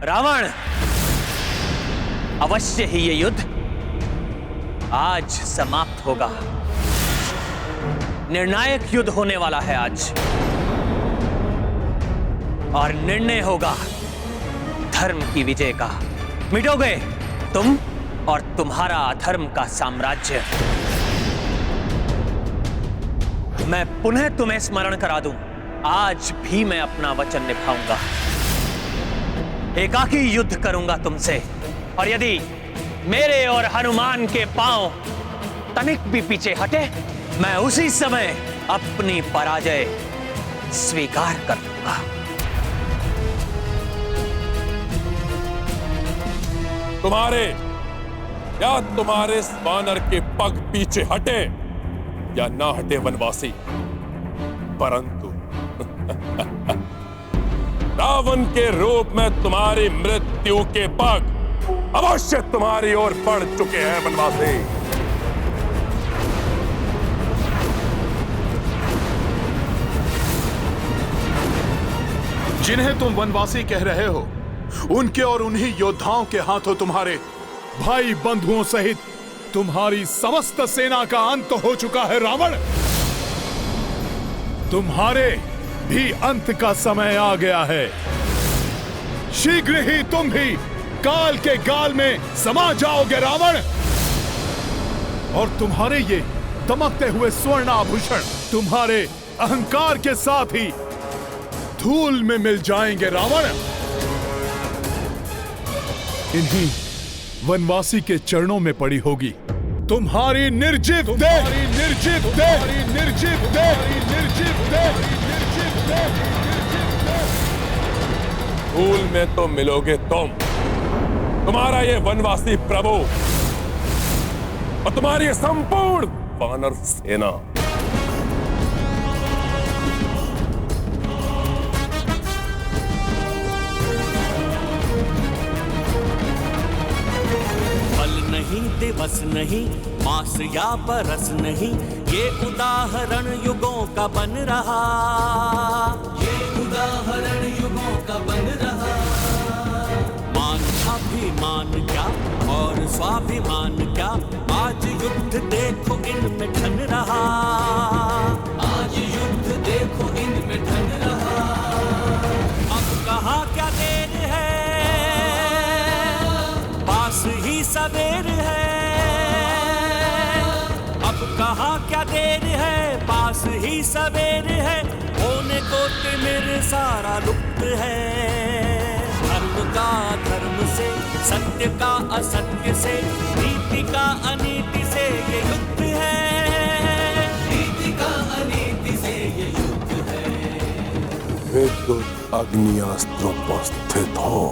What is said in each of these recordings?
रावण, अवश्य ही ये युद्ध आज समाप्त होगा। निर्णायक युद्ध होने वाला है आज, और निर्णय होगा धर्म की विजय का। मिटोगे तुम और तुम्हारा अधर्म का साम्राज्य। मैं पुनः तुम्हें स्मरण करा दूं, आज भी मैं अपना वचन निभाऊंगा। एकाकी युद्ध करूंगा तुमसे, और यदि मेरे और हनुमान के पांव तनिक भी पीछे हटे, मैं उसी समय अपनी पराजय स्वीकार कर लूंगा। तुम्हारे वानर के पग पीछे हटे या ना हटे वनवासी, परंतु रावण के रूप में तुम्हारी मृत्यु के पग अवश्य तुम्हारी ओर बढ़ चुके हैं वनवासी। जिन्हें तुम वनवासी कह रहे हो, उनके और उन्हीं योद्धाओं के हाथों तुम्हारे भाई बंधुओं सहित तुम्हारी समस्त सेना का अंत हो चुका है रावण। तुम्हारे भी अंत का समय आ गया है। शीघ्र ही तुम भी काल के गाल में समा जाओगे रावण, और तुम्हारे ये दमकते हुए स्वर्ण आभूषण तुम्हारे अहंकार के साथ ही धूल में मिल जाएंगे रावण। इन्हीं वनवासी के चरणों में पड़ी होगी तुम्हारी निर्जीव देह, निर्जीव देह, निर्जीव देह, निर्जीव देह, निर्जीव देह। धूल में तो मिलोगे तुम, तुम्हारा ये वनवासी प्रभु और तुम्हारी संपूर्ण वानर सेना। दिवस नहीं, मास या बरस नहीं, ये उदाहरण युगों का बन रहा, ये उदाहरण युगों का बन रहा। मान अभिमान क्या और स्वाभिमान क्या, आज युद्ध देखो इनमें ठन रहा, आज युद्ध देखो इनमें ठन रहा। अब कहाँ क्या देर है, पास ही सवेर है। अब कहाँ क्या देर है, पास ही सवेर है। होने को तिमिर सारा लुप्त है। धर्म का धर्म से, सत्य का असत्य से, नीति का अनीति से ये युद्ध है, नीति का अनीति से ये युद्ध है। विद्युत अग्नियास्त्र उपस्थित हो।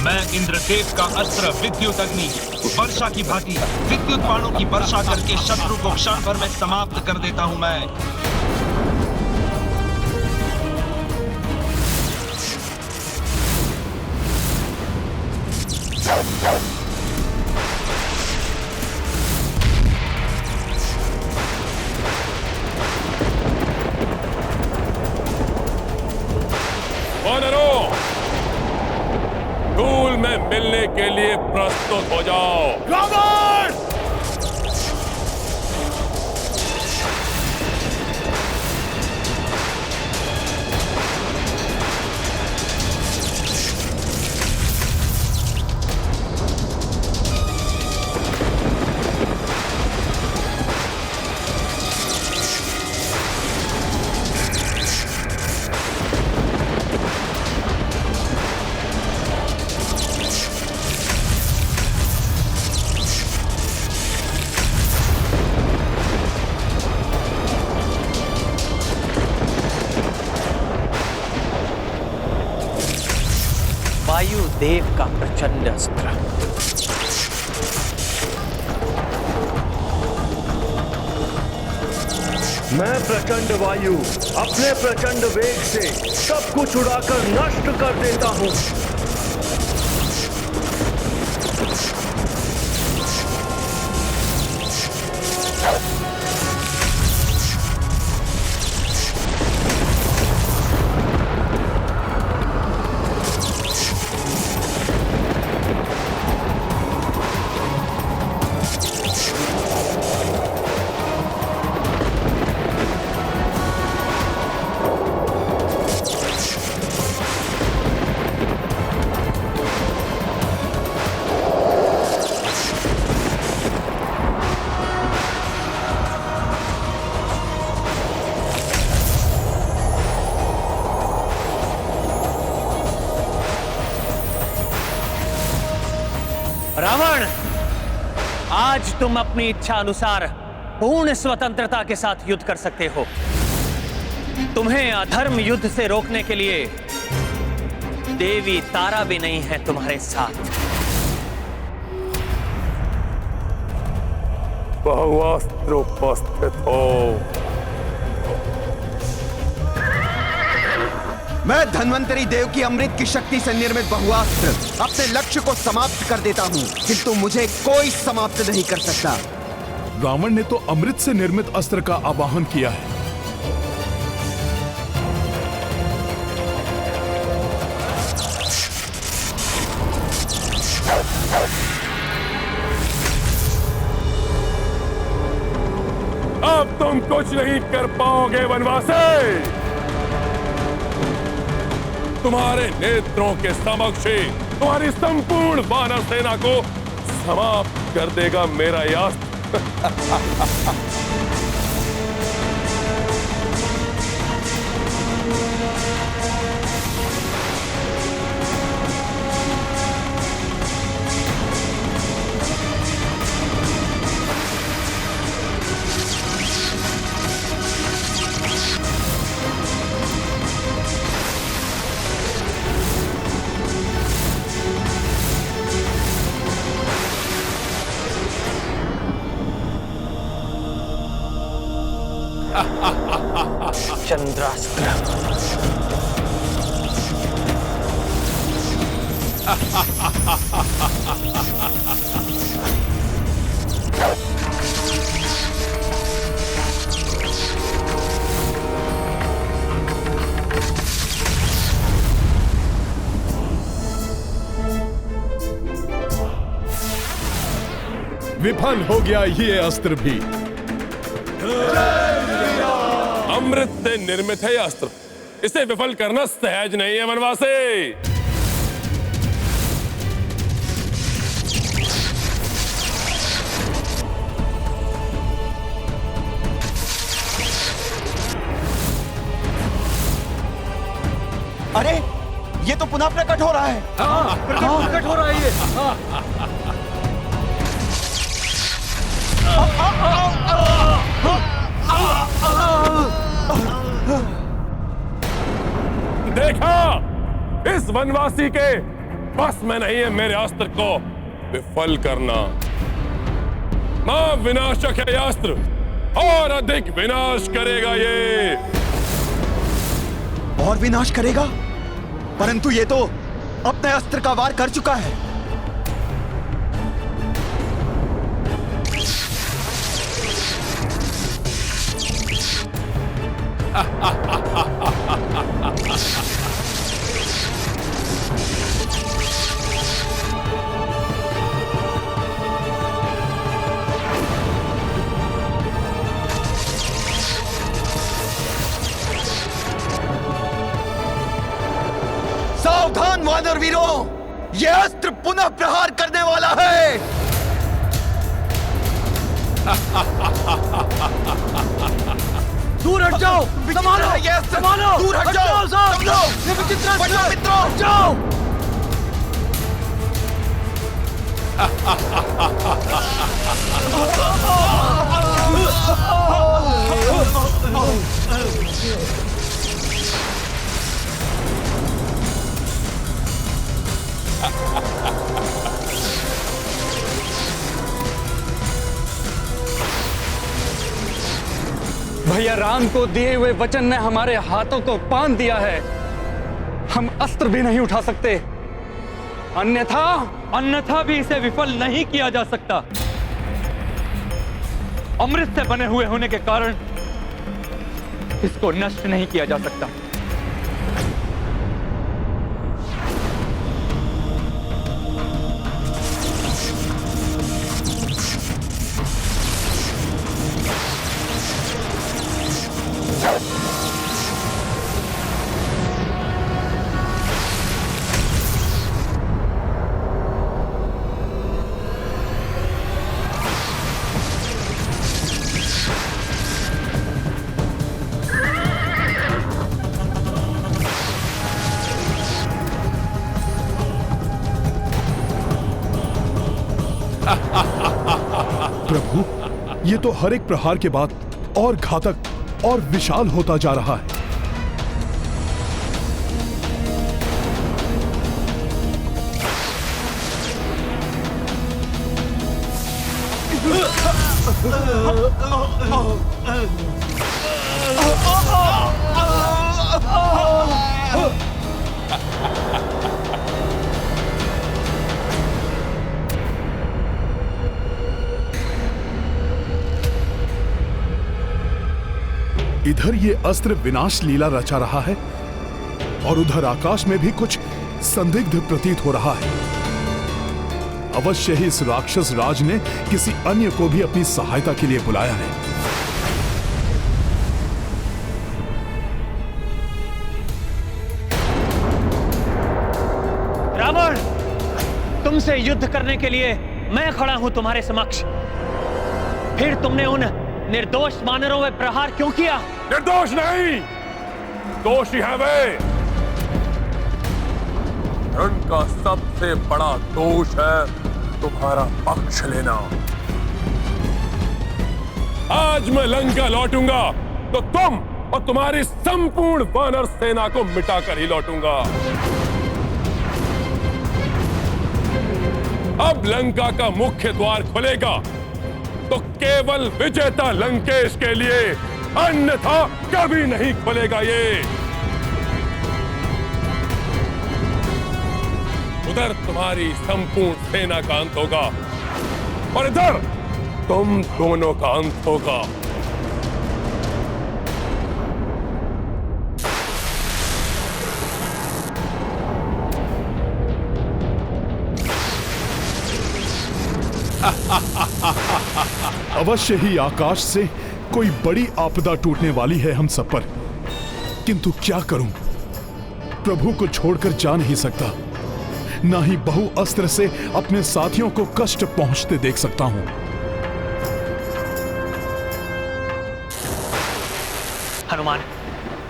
मैं इंद्रदेव का अस्त्र विद्युत अग्नि वर्षा की भांति विद्युत बाणों की वर्षा करके शत्रु को क्षण भर में समाप्त कर देता हूं। मैं धूल में मिलने के लिए प्रस्तुत हो जाओ। रावण! वायुदेव का प्रचंड अस्त्र। मैं प्रचंड वायु अपने प्रचंड वेग से सब कुछ उड़ाकर नष्ट कर देता हूं। आज तुम अपनी इच्छा अनुसार पूर्ण स्वतंत्रता के साथ युद्ध कर सकते हो। तुम्हें अधर्म युद्ध से रोकने के लिए देवी तारा भी नहीं है तुम्हारे साथ। बहुअस्त्र उपस्थित हो। मैं धन्वंतरी देव की अमृत की शक्ति से निर्मित बहुअस्त्र अपने लक्ष्य को समाप्त कर देता हूँ, किंतु मुझे कोई समाप्त नहीं कर सकता। रावण ने तो अमृत से निर्मित अस्त्र का आवाहन किया है। अब तुम कुछ नहीं कर पाओगे वनवासी। तुम्हारे नेत्रों के समक्ष ही तुम्हारी संपूर्ण वानर सेना को समाप्त कर देगा मेरा यह अस्त्र। चंद्रास्त्र। विफल हो गया ये अस्त्र भी। अमृत से निर्मित है यह अस्त्र, इसे विफल करना सहज नहीं है वनवासी। अरे ये तो पुनः प्रकट हो रहा है। प्रकट हो रहा है ये। देखा, इस वनवासी के बस में नहीं है मेरे अस्त्र को विफल करना। महाविनाशक है यह अस्त्र, और अधिक विनाश करेगा ये। और विनाश करेगा? परंतु ये तो अपने अस्त्र का वार कर चुका है। सावधान वानर वीरों, यह अस्त्र पुनः प्रहार करने वाला है। दूर हट जाओ, संभालो, संभालो, दूर हट जाओ, सब लोग, ये विचित्र बचाओ मित्रों, हट जाओ। भैया राम को दिए हुए वचन ने हमारे हाथों को बांध दिया है। हम अस्त्र भी नहीं उठा सकते, अन्यथा भी इसे विफल नहीं किया जा सकता। अमृत से बने हुए होने के कारण इसको नष्ट नहीं किया जा सकता। प्रभु, ये तो हर एक प्रहार के बाद और घातक और विशाल होता जा रहा है। इधर ये अस्त्र विनाश लीला रचा रहा है और उधर आकाश में भी कुछ संदिग्ध प्रतीत हो रहा है। अवश्य ही इस राक्षस राज ने किसी अन्य को भी अपनी सहायता के लिए बुलाया है। रावण, तुमसे युद्ध करने के लिए मैं खड़ा हूं तुम्हारे समक्ष। फिर तुमने उन निर्दोष वानरों में प्रहार क्यों किया? निर्दोष नहीं, दोषी है वे। उनका सबसे बड़ा दोष है तुम्हारा पक्ष लेना। आज मैं लंका लौटूंगा तो तुम और तुम्हारी संपूर्ण वानर सेना को मिटाकर ही लौटूंगा। अब लंका का मुख्य द्वार खुलेगा तो केवल विजेता लंकेश के लिए, अन्यथा कभी नहीं खुलेगा ये। उधर तुम्हारी संपूर्ण सेना का अंत होगा और इधर तुम दोनों का अंत होगा। अवश्य ही आकाश से कोई बड़ी आपदा टूटने वाली है हम सब पर, किंतु क्या करूं? प्रभु को छोड़कर जा नहीं सकता, ना ही बहु अस्त्र से अपने साथियों को कष्ट पहुंचते देख सकता हूं। हनुमान,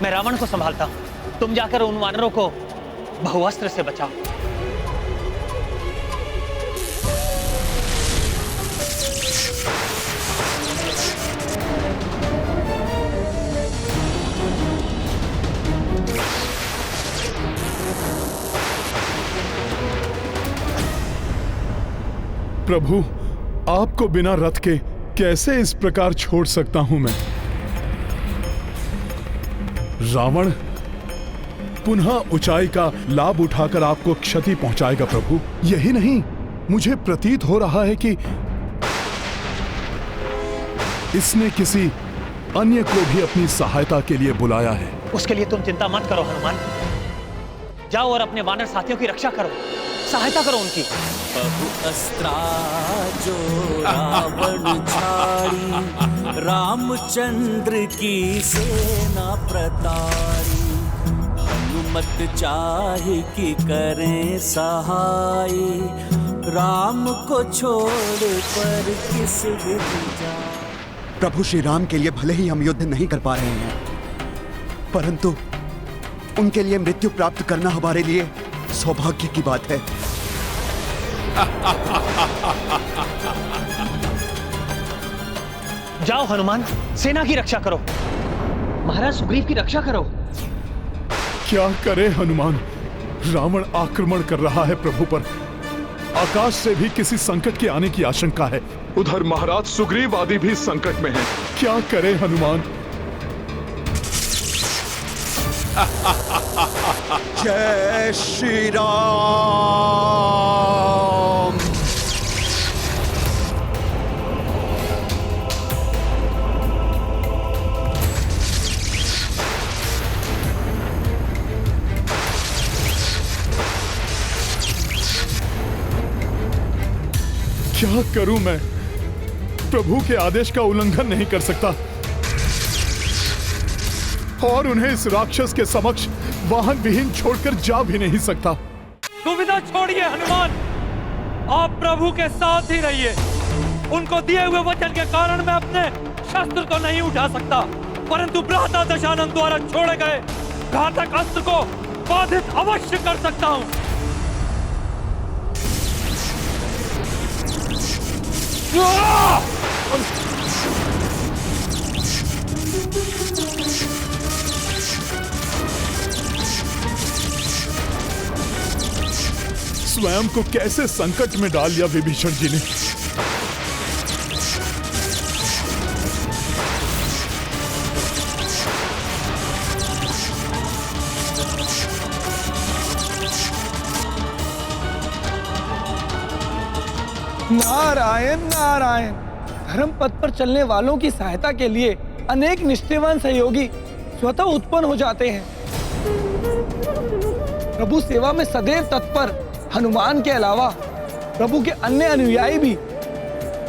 मैं रावण को संभालता हूं। तुम जाकर उन वानरों को बहुअस्त्र से बचाओ। प्रभु, आपको बिना रथ के कैसे इस प्रकार छोड़ सकता हूं मैं? रावण पुनः ऊंचाई का लाभ उठाकर आपको क्षति पहुंचाएगा प्रभु। यही नहीं, मुझे प्रतीत हो रहा है कि इसने किसी अन्य को भी अपनी सहायता के लिए बुलाया है। उसके लिए तुम चिंता मत करो हनुमान। जाओ और अपने वानर साथियों की रक्षा करो, सहायता करो उनकी। बहु अस्त्रा जो रावण छाड़ी, रामचंद्र की सेना प्रतारी। हनुमत चाहे कि करें सहाय, राम को छोड़ पर किस विधि जाए। प्रभु श्री राम के लिए भले ही हम युद्ध नहीं कर पा रहे हैं, परंतु उनके लिए मृत्यु प्राप्त करना हमारे लिए सौभाग्य की बात है। जाओ हनुमान, सेना की रक्षा करो, महाराज सुग्रीव की रक्षा करो। क्या करे हनुमान, रावण आक्रमण कर रहा है प्रभु पर। आकाश से भी किसी संकट के आने की आशंका है। उधर महाराज सुग्रीव आदि भी संकट में हैं। क्या करे हनुमान? जय श्री राम। क्या करूं मैं? प्रभु के आदेश का उल्लंघन नहीं कर सकता और उन्हें इस राक्षस के समक्ष वाहन विहीन छोड़कर जा भी नहीं सकता। दुविधा छोड़िए हनुमान, आप प्रभु के साथ ही रहिए। उनको दिए हुए वचन के कारण मैं अपने शस्त्र को नहीं उठा सकता, परंतु भ्राता दशानन द्वारा छोड़े गए घातक अस्त्र को बाधित अवश्य कर सकता हूं। स्वयं को कैसे संकट में डाल दिया विभीषण जी ने। नारायण नारायण। धर्म पथ पर चलने वालों की सहायता के लिए अनेक निष्ठावान सहयोगी स्वतः उत्पन्न हो जाते हैं। प्रभु सेवा में सदैव तत्पर हनुमान के अलावा प्रभु के अन्य अनुयायी भी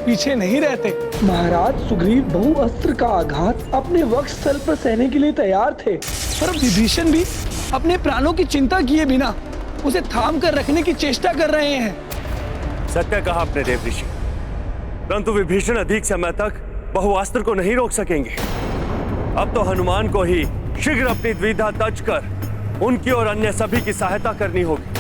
पीछे नहीं रहते। महाराज सुग्रीव बहु अस्त्र का आघात अपने वक्ष स्थल पर सहने के लिए तैयार थे, पर विभीषण भी अपने प्राणों की चिंता किए बिना उसे थाम कर रखने की चेष्टा कर रहे हैं। सत्य कहा आपने देव ऋषि, परंतु विभीषण अधिक समय तक बहुअस्त्र को नहीं रोक सकेंगे। अब तो हनुमान को ही शीघ्र अपनी द्विधा तज कर उनकी और अन्य सभी की सहायता करनी होगी।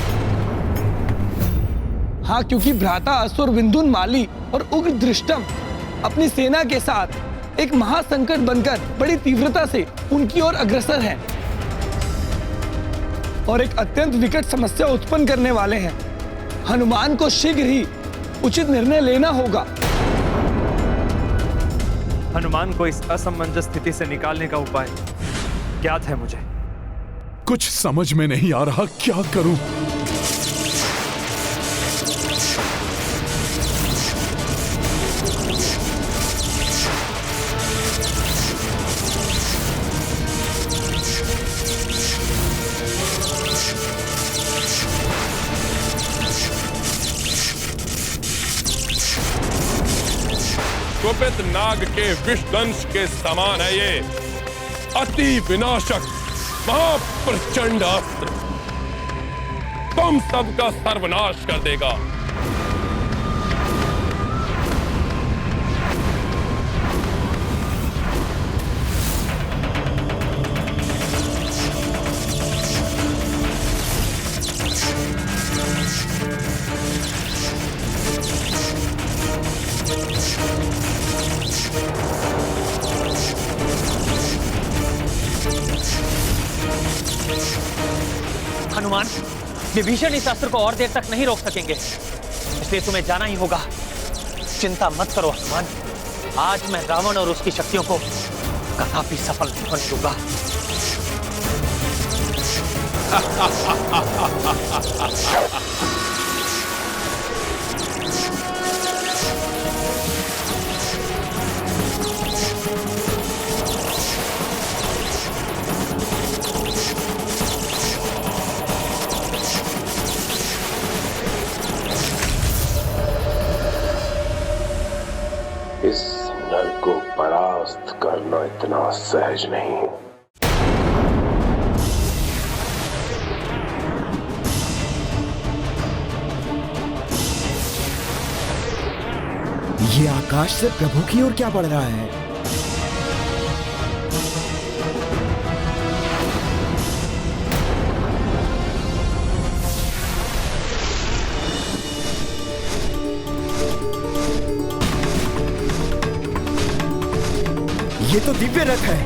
हाँ, क्योंकि भ्राता असुर विंधुन माली और उग्र दृष्टम अपनी सेना के साथ एक महासंकट बनकर बड़ी तीव्रता से उनकी ओर अग्रसर हैं और एक अत्यंत विकट समस्या उत्पन्न करने वाले हैं। हनुमान को शीघ्र ही उचित निर्णय लेना होगा। हनुमान को इस असमंजस स्थिति से निकालने का उपाय ज्ञात है मुझे। कुछ समझ में नहीं आ रहा, क्या करूं? कुपित नाग के विषदंश के समान है ये अति विनाशक महाप्रचंड अस्त्र, तुम सबका सर्वनाश कर देगा। हनुमान, विभीषण इस अस्त्र को और देर तक नहीं रोक सकेंगे, इसलिए तुम्हें जाना ही होगा। चिंता मत करो हनुमान, आज मैं रावण और उसकी शक्तियों को कदापि सफल नहीं होने दूंगा। इस नर को परास्त करना इतना सहज नहीं। ये आकाश से प्रभु की ओर क्या बढ़ रहा है? ये तो दिव्य रथ है,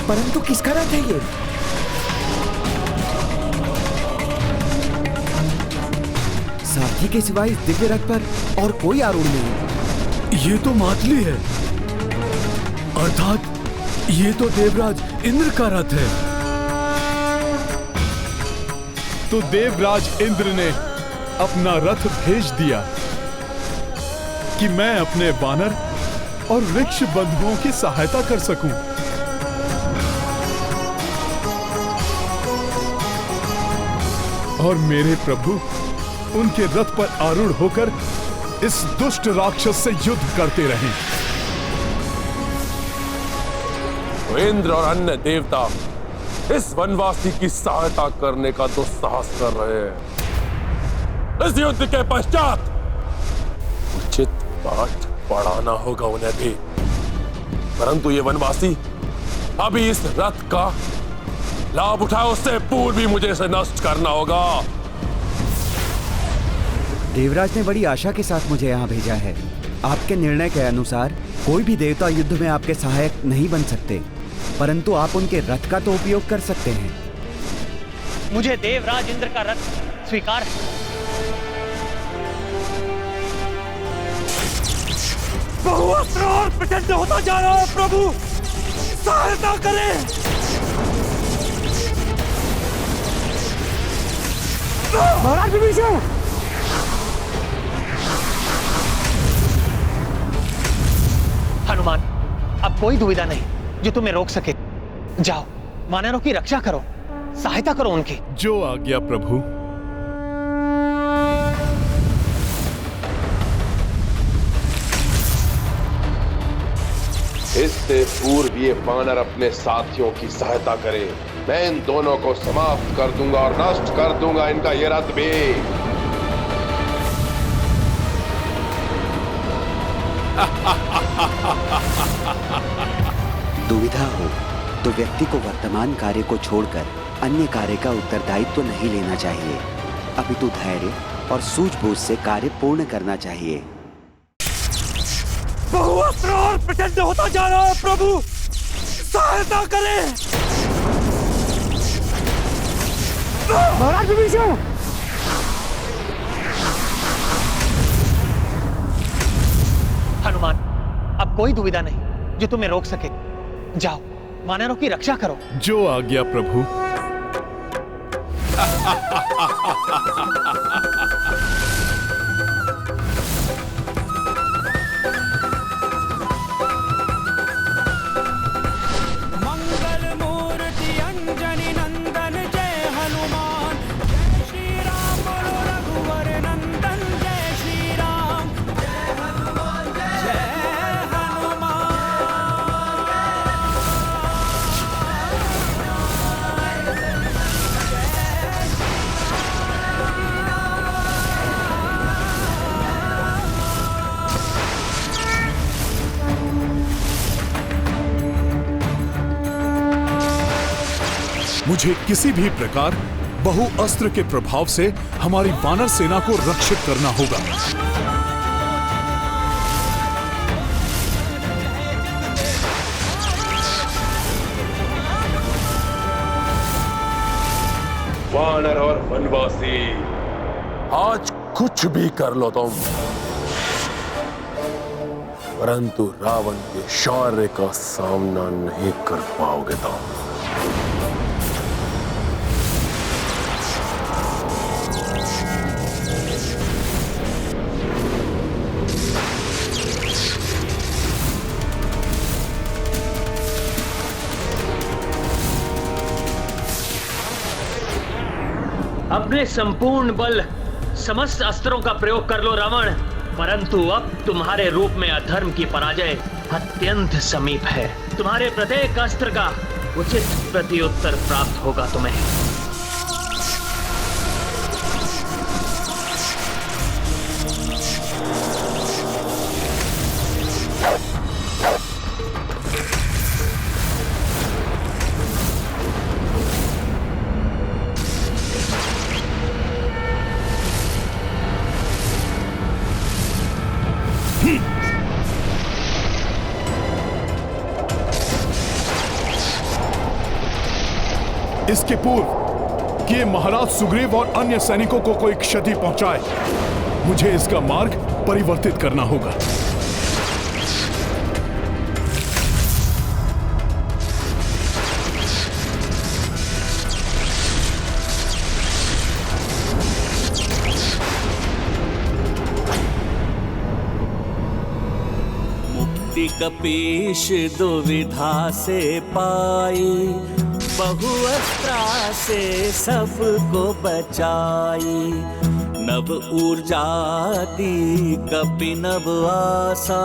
परंतु किसका रथ है ये? सारथी के सिवाय इस दिव्य रथ पर और कोई आरूढ़ नहीं। ये तो मातली है, अर्थात ये तो देवराज इंद्र का रथ है। तो देवराज इंद्र ने अपना रथ भेज दिया कि मैं अपने वानर और वृक्ष बंधुओं की सहायता कर सकूं। और मेरे प्रभु उनके रथ पर आरूढ़ होकर इस दुष्ट राक्षस से युद्ध करते रहें। इंद्र और अन्य देवता इस वनवासी की सहायता करने का दुस्साहस कर रहे हैं। इस युद्ध के पश्चात उचित पाठ पढ़ाना होगा उन्हें भी, परंतु ये वनवासी अभी इस रथ का लाभ उठाए उससे पूर्व भी मुझे इसे नष्ट करना होगा। देवराज ने बड़ी आशा के साथ मुझे यहाँ भेजा है, आपके निर्णय के अनुसार कोई भी देवता युद्ध में आपके सहायक नहीं बन सकते, परंतु आप उनके रथ का तो उपयोग कर सकते हैं। मुझे देवराज इंद्र का रथ स्वीकार है। बहुअस्त्र और प्रचंड होता जा रहा है प्रभु, सहायता करें। महाराज विभीषण, हनुमान, अब कोई दुविधा नहीं जो तुम्हें रोक सके। जाओ, वानरों की रक्षा करो, सहायता करो उनकी। जो आज्ञा प्रभु। इससे पूर्व ये वानर अपने साथियों की सहायता करे, मैं इन दोनों को समाप्त कर दूंगा और नष्ट कर दूंगा इनका ये रथ भी। दुविधा हो तो व्यक्ति को वर्तमान कार्य को छोड़कर अन्य कार्य का उत्तरदायित्व नहीं लेना चाहिए, अपितु धैर्य और सूझबूझ से कार्य पूर्ण करना चाहिए। बहुअस्त्र और प्रचंड होता जा रहा है प्रभु, सहायता करें। महाराज विभीषण, हनुमान, अब कोई दुविधा नहीं जो तुम्हें रोक सके। जाओ, वानरों की रक्षा करो। जो आज्ञा प्रभु। मंगल मूर्ति अंजनी नंदन जय हनुमान, जय श्री राम बोलो रघुवर नंदन, जय श्री राम, जय हनुमान, जय हनुमान। मुझे किसी भी प्रकार बहु अस्त्र के प्रभाव से हमारी वानर सेना को रक्षित करना होगा। वानर और वनवासी, आज कुछ भी कर लो तुम, परंतु रावण के शौर्य का सामना नहीं कर पाओगे तुम। अपने संपूर्ण बल समस्त अस्त्रों का प्रयोग कर लो रावण, परंतु अब तुम्हारे रूप में अधर्म की पराजय अत्यंत समीप है। तुम्हारे प्रत्येक अस्त्र का उचित प्रत्युत्तर प्राप्त होगा तुम्हें। इसके पूर्व कि महाराज सुग्रीव और अन्य सैनिकों को कोई क्षति पहुंचाए, मुझे इसका मार्ग परिवर्तित करना होगा। मुक्ति कपीश दुविधा से पाई, बहुअस्त्रा से सबको बचाई। नव ऊर्जा दी कपि नव आशा,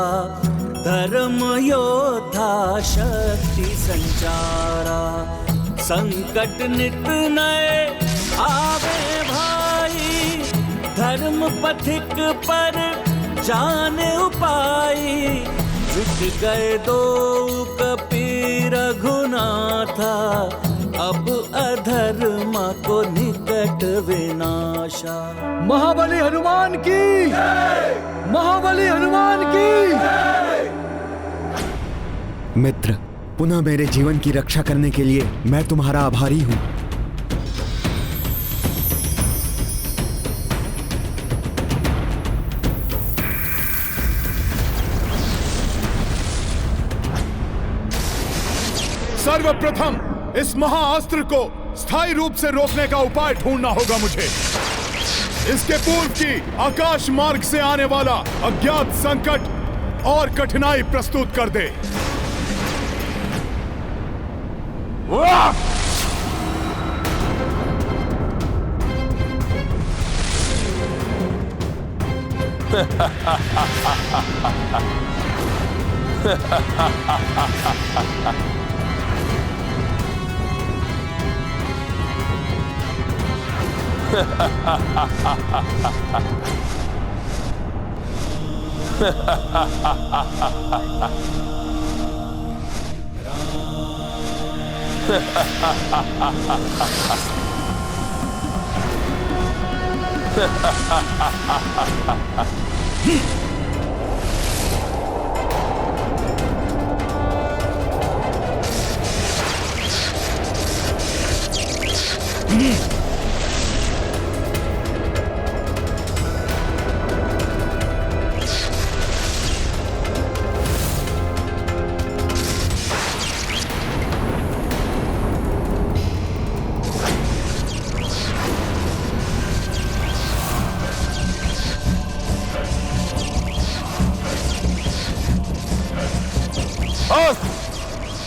धर्म योद्धा शक्ति संचारा। संकट नित नए आवे भाई, धर्म पथिक पर जान उपाई। जुट गए दो कपि रघुनाथा, अब अधर्म को निकट विनाशा। महाबली हनुमान की, महाबली हनुमान की। मित्र, पुनः मेरे जीवन की रक्षा करने के लिए मैं तुम्हारा आभारी हूं। सर्वप्रथम इस महाअस्त्र को स्थायी रूप से रोकने का उपाय ढूंढना होगा मुझे। इसके पूर्व की आकाश मार्ग से आने वाला अज्ञात संकट और कठिनाई प्रस्तुत कर दे।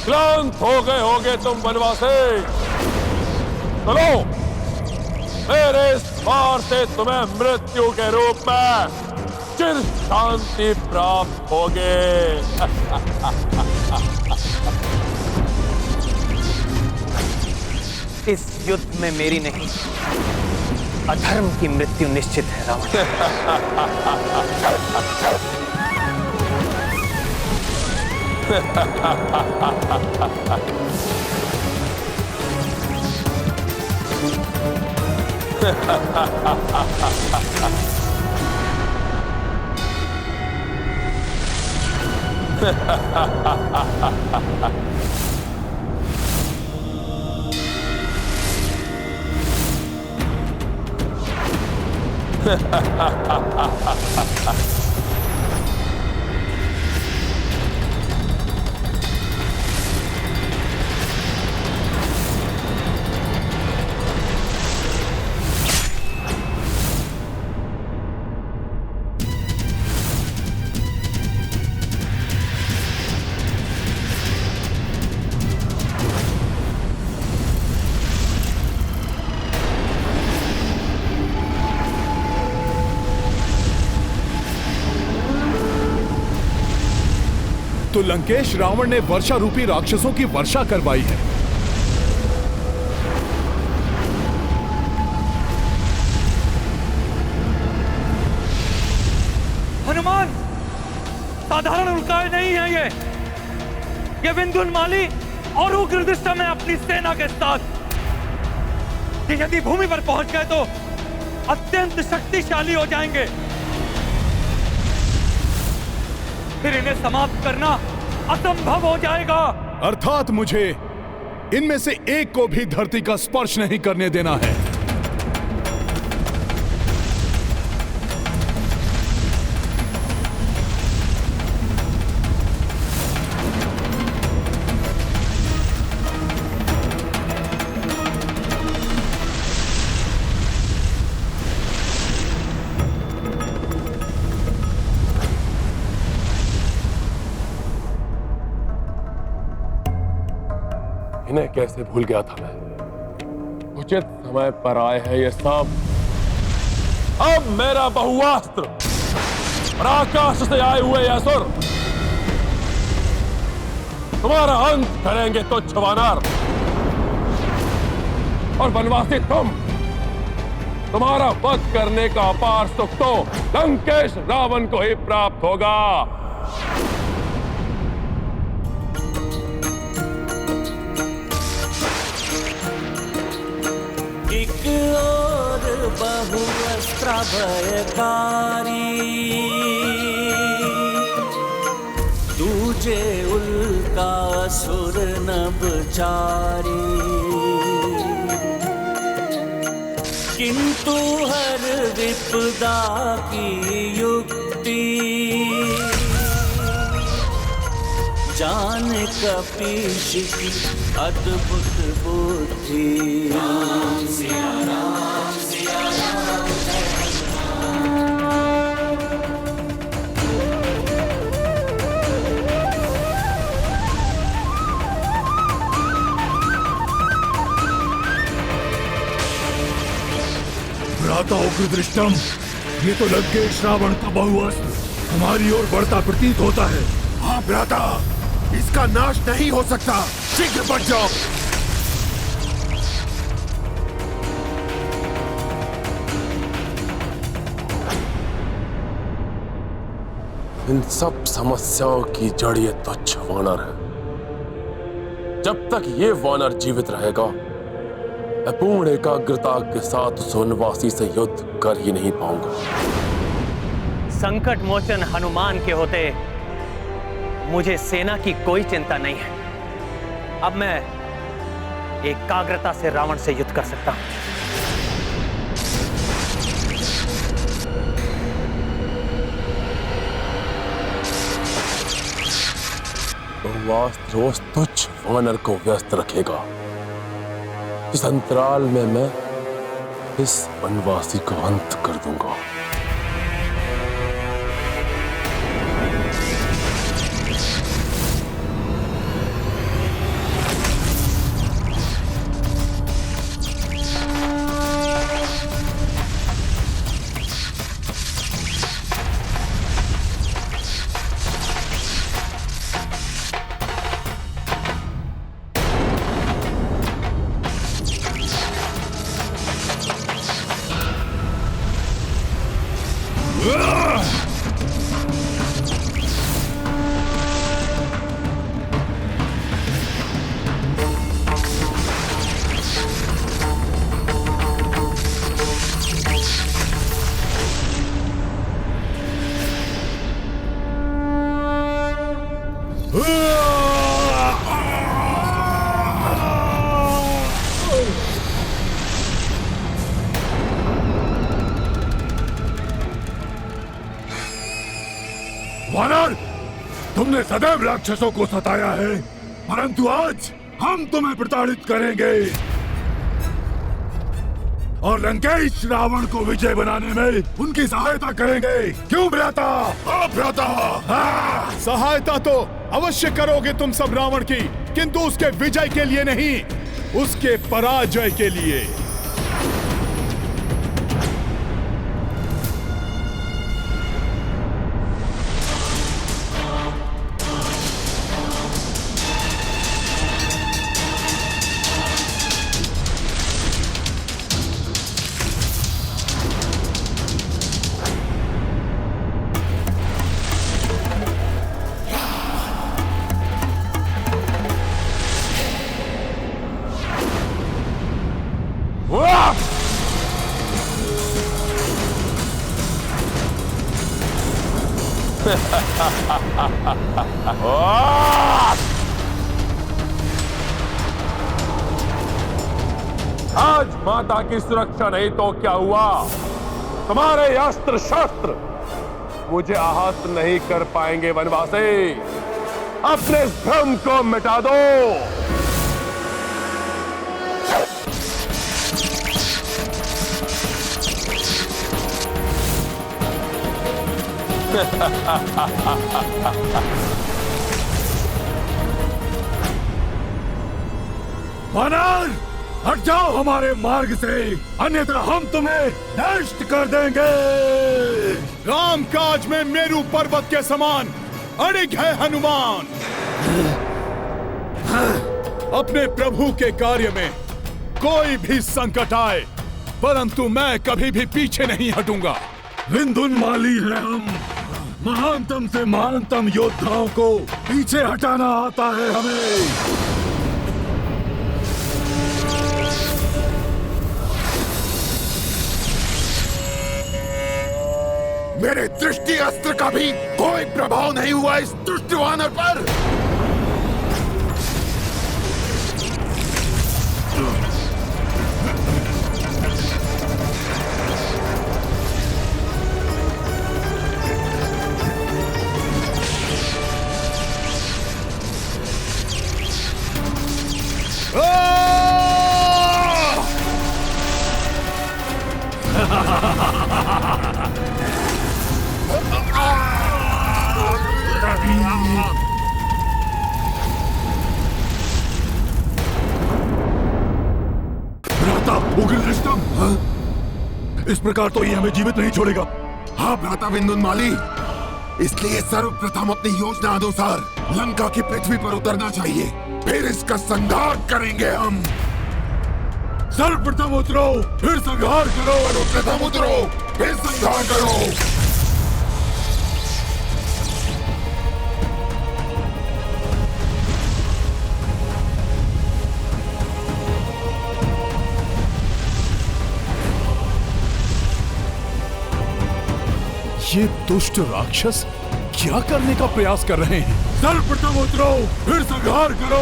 क्लांत होगे तुम वनवासी। चलो, मेरे इस वार से तुम्हें मृत्यु के रूप में चिर शांति प्राप्त होगे। इस युद्ध में मेरी नहीं, अधर्म की मृत्यु निश्चित है रावण। तो लंकेश रावण ने वर्षा रूपी राक्षसों की वर्षा करवाई है। हनुमान, साधारण उल्काएं नहीं है ये विंध्योन्माली और उग्रदृष्टा में अपनी सेना के साथ यदि भूमि पर पहुंच गए तो अत्यंत शक्तिशाली हो जाएंगे। फिर इन्हें समाप्त करना असंभव हो जाएगा। अर्थात मुझे इनमें से एक को भी धरती का स्पर्श नहीं करने देना है। इन्हें कैसे भूल गया था मैं। उचित समय पर आए हैं ये सब। अब मेरा बहुआस्त्र और आकाश से आए हुए असुर तुम्हारा अंत करेंगे तुच्छ वानर। और वनवासी तुम्हारा वध करने का अपार सुख तो लंकेश रावण को ही प्राप्त होगा। एक और बहुअस्त्र भयकारी, दूजे उल्का असुर नभचारी। किंतु हर विपदा की युक्ति, जान कपीश की अद्भुत बुद्धि। राम सिया राम सिया राम। भ्राता उग्रदृष्टम, ये तो लंकेश रावण का बहुअस्त्र हमारी ओर बढ़ता प्रतीत होता है। हाँ भ्राता, इसका नाश नहीं हो सकता, शीघ्र बढ़ जाओ। इन सब समस्याओं की जड़ ये तुच्छ वानर है। जब तक ये वानर जीवित रहेगा, मैं पूर्ण एकाग्रता के साथ उस वनवासी से युद्ध कर ही नहीं पाऊंगा। संकट मोचन हनुमान के होते मुझे सेना की कोई चिंता नहीं है। अब मैं एकाग्रता से रावण से युद्ध कर सकता हूं। बहुअस्त्र उस तुच्छ वानर को व्यस्त रखेगा। इस अंतराल में मैं इस वनवासी को अंत कर दूंगा। वानर, तुमने सदैव राक्षसों को सताया है, परंतु आज हम तुम्हें प्रताड़ित करेंगे और लंकेश रावण को विजय बनाने में उनकी सहायता करेंगे। क्यों भ्राता? भ्राता, सहायता तो अवश्य करोगे तुम सब रावण की, किंतु उसके विजय के लिए नहीं, उसके पराजय के लिए। आज माता की सुरक्षा नहीं तो क्या हुआ? तुम्हारे अस्त्र शस्त्र मुझे आहत नहीं कर पाएंगे। वनवासी, अपने इस भ्रम को मिटा दो। वानर, हट जाओ हमारे मार्ग से, अन्यथा हम तुम्हें नष्ट कर देंगे। राम काज में मेरू पर्वत के समान अड़िग है हनुमान। अपने प्रभु के कार्य में कोई भी संकट आए, परंतु मैं कभी भी पीछे नहीं हटूंगा। विंधुनमाली है हम, महानतम से महानतम योद्धाओं को पीछे हटाना आता है हमें। मेरे दृष्टि अस्त्र का भी कोई प्रभाव नहीं हुआ इस दुष्ट वानर पर। इस प्रकार तो ये हमें जीवित नहीं छोड़ेगा। हाँ भ्राता विंदुनमाली, इसलिए सर्वप्रथम अपनी योजना अनुसार लंका की पृथ्वी पर उतरना चाहिए, फिर इसका संहार करेंगे हम। सर्वप्रथम उतरो, फिर संहार करो। सर्वप्रथम उतरो, फिर संहार करो। ये दुष्ट राक्षस क्या करने का प्रयास कर रहे हैं? सर्वप्रथम उतरो, फिर संहार करो।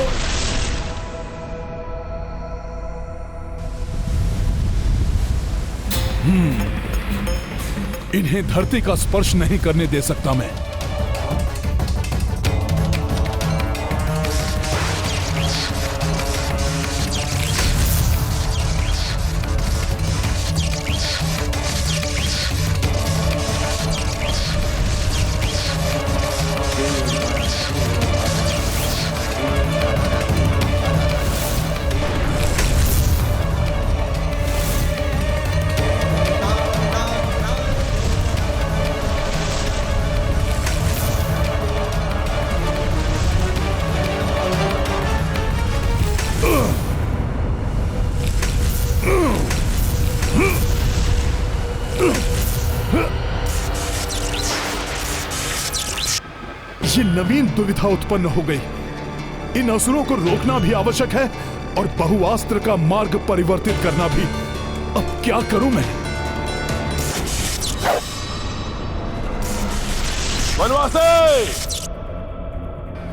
इन्हें धरती का स्पर्श नहीं करने दे सकता मैं। ये नवीन दुविधा उत्पन्न हो गई। इन असुरों को रोकना भी आवश्यक है और बहुआस्त्र का मार्ग परिवर्तित करना भी। अब क्या करूं मैं? वनवासी,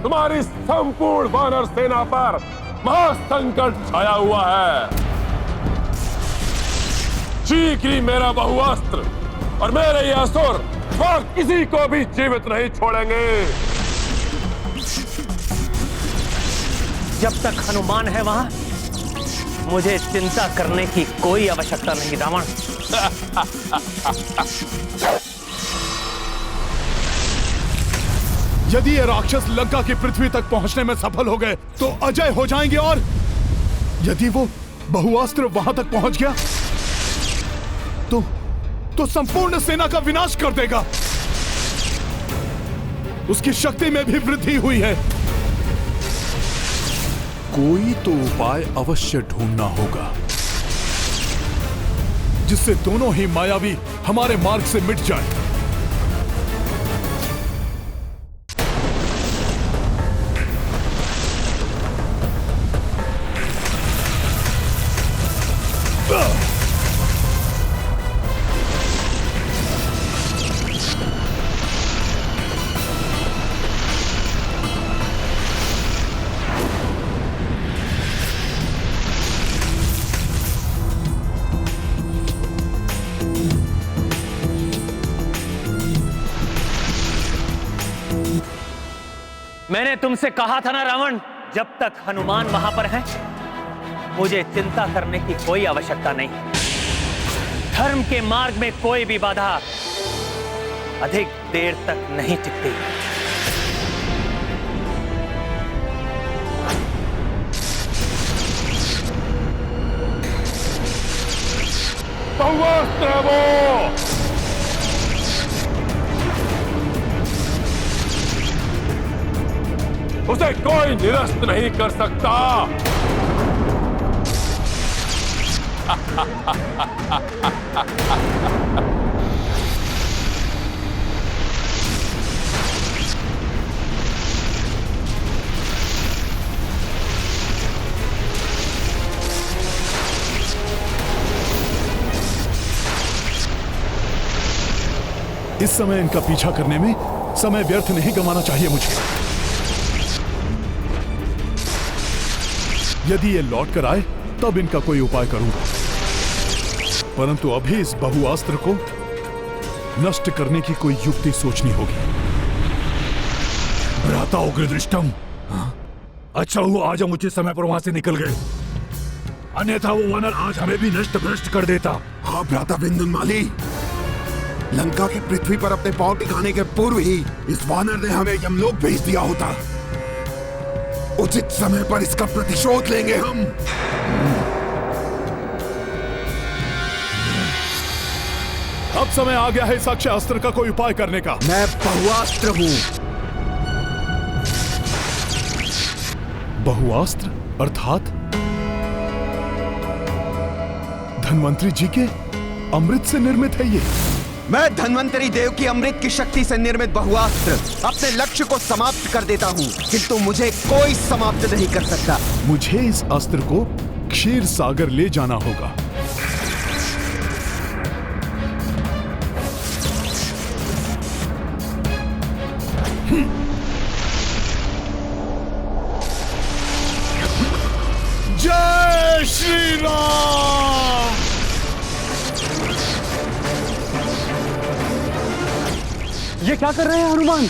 तुम्हारी संपूर्ण वानर सेना पर महासंकट छाया हुआ है। शीघ्र ही मेरा बहुआस्त्र और मेरे ये असुर वह किसी को भी जीवित नहीं छोड़ेंगे। जब तक हनुमान है वहां, मुझे चिंता करने की कोई आवश्यकता नहीं रावण। यदि ये राक्षस लंका की पृथ्वी तक पहुंचने में सफल हो गए तो अजय हो जाएंगे, और यदि वो बहुआस्त्र वहां तक पहुंच गया तो संपूर्ण सेना का विनाश कर देगा। उसकी शक्ति में भी वृद्धि हुई है। कोई तो उपाय अवश्य ढूंढना होगा जिससे दोनों ही मायावी हमारे मार्ग से मिट जाए। मैंने तुमसे कहा था ना रावण, जब तक हनुमान वहां पर हैं, मुझे चिंता करने की कोई आवश्यकता नहीं। धर्म के मार्ग में कोई भी बाधा अधिक देर तक नहीं टिकती। बहुआस्त्र वो उसे कोई निरस्त नहीं कर सकता। इस समय इनका पीछा करने में समय व्यर्थ नहीं गंवाना चाहिए मुझे। यदि ये लौट कर आए तब इनका कोई उपाय करूंगा, परंतु अभी इस बहुआस्त्र को नष्ट करने की कोई युक्ति सोचनी होगी। भ्राता उग्रदृष्टम, अच्छा हुआ आज हम उचित समय पर वहां से निकल गए, अन्यथा वो वानर आज हमें भी नष्ट भ्रष्ट कर देता। हाँ भ्राता विंदुनमाली, लंका के पृथ्वी पर अपने पांव टिकाने के पूर्व ही इस वानर ने हमें यमलोक भेज दिया होता। उचित समय पर इसका प्रतिशोध लेंगे हम। अब समय आ गया है इस अक्षय अस्त्र का कोई उपाय करने का। मैं बहुआस्त्र हूं। बहुआस्त्र अर्थात धन्वंतरी जी के अमृत से निर्मित है ये। मैं धन्वंतरी देव की अमृत की शक्ति से निर्मित बहुआस्त्र अपने लक्ष्य को समाप्त कर देता हूँ, किंतु मुझे कोई समाप्त नहीं कर सकता। मुझे इस अस्त्र को क्षीर सागर ले जाना होगा। जय श्री राम। ये क्या कर रहे हैं हनुमान?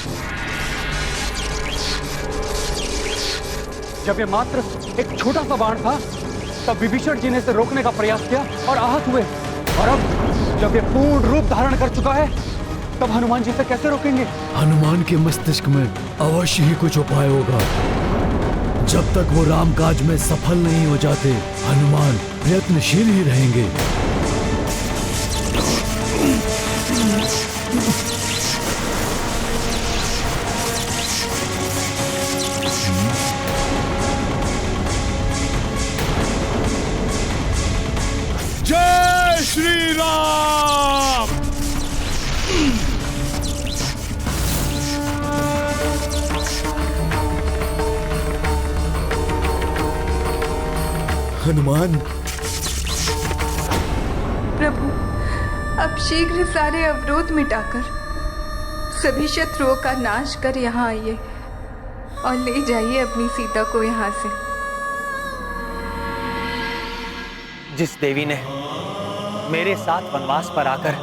जब ये मात्र एक छोटा सा बाण था तब विभीषण जी ने इसे रोकने का प्रयास किया और आहत हुए, और अब जब ये पूर्ण रूप धारण कर चुका है तब हनुमान जी से कैसे रोकेंगे? हनुमान के मस्तिष्क में अवश्य ही कुछ उपाय होगा। जब तक वो रामकाज में सफल नहीं हो जाते, हनुमान प्रयत्नशील ही रहेंगे। जय श्री राम। हनुमान, प्रभु, अब शीघ्र सारे अवरोध मिटाकर सभी शत्रुओं का नाश कर यहाँ आइए और ले जाइए अपनी सीता को यहाँ से। जिस देवी ने मेरे साथ वनवास पर आकर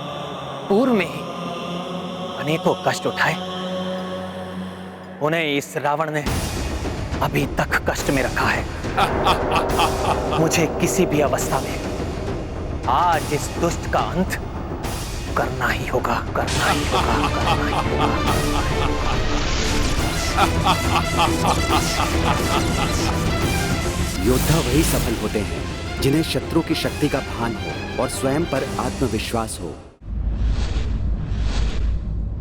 पूर्व में ही अनेकों कष्ट उठाए, उन्हें इस रावण ने अभी तक कष्ट में रखा है। मुझे किसी भी अवस्था में आज इस दुष्ट का अंत करना ही होगा, करना ही होगा, करना ही होगा। योद्धा वही सफल होते हैं जिन्हें शत्रु की शक्ति का भान हो और स्वयं पर आत्मविश्वास हो।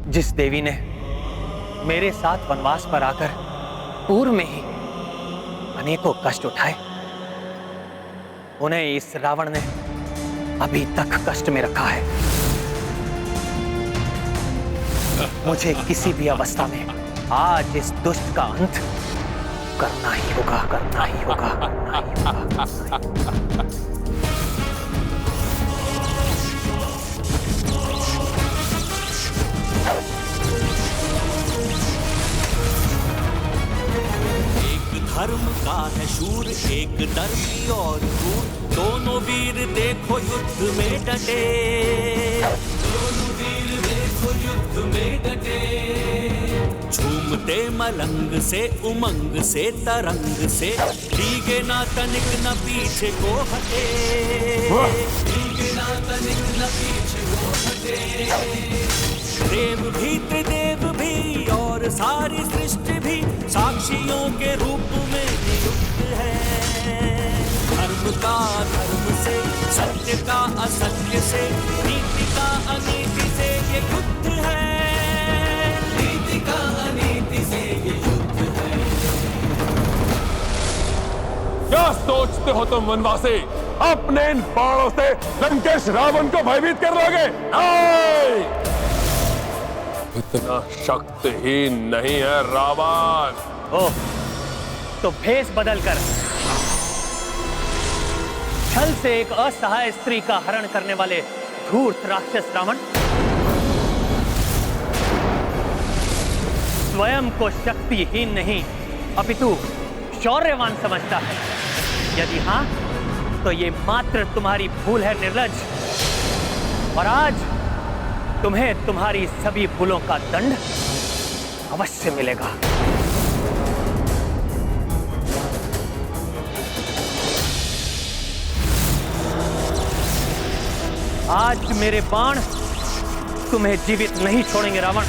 जिस देवी ने मेरे साथ वनवास पर आकर पूर्व में ही अनेकों कष्ट उठाए, उन्हें इस रावण ने अभी तक कष्ट में रखा है। मुझे किसी भी अवस्था में आज इस दुष्ट का अंत करना ही होगा, करना ही होगा, करना ही होगा। धर्म का है शूर, एक धर्मी और क्रूर, दोनों वीर देखो युद्ध में डटे, दोनों वीर देखो युद्ध में डटे। झूमते मलंग से, उमंग से, तरंग से, भीगे ना तनिक न पीछे को हटे, भीगे ना तनिक न पीछे को हटे। देव भी त्रिदेव भी और सारी सृष्टि भी साक्षियों के रूप में नियुक्त है। धर्म का धर्म से, सत्य का असत्य से, नीति का अनीति से ये युद्ध है, नीति का अनीति से ये युद्ध है। क्या सोचते हो तुम वनवासी? अपने इन बाणों से लंकेश रावण को भयभीत कर लोगे? नहीं! इतना शक्तिहीन नहीं है रावण। ओह, तो भेष बदलकर छल से एक असहाय स्त्री का हरण करने वाले धूर्त राक्षस रावण, स्वयं को शक्तिहीन नहीं अपितु शौर्यवान समझता है? यदि हां, तो ये मात्र तुम्हारी भूल है निर्लज्ज। और आज तुम्हें तुम्हारी सभी भूलों का दंड अवश्य मिलेगा। आज मेरे बाण तुम्हें जीवित नहीं छोड़ेंगे रावण।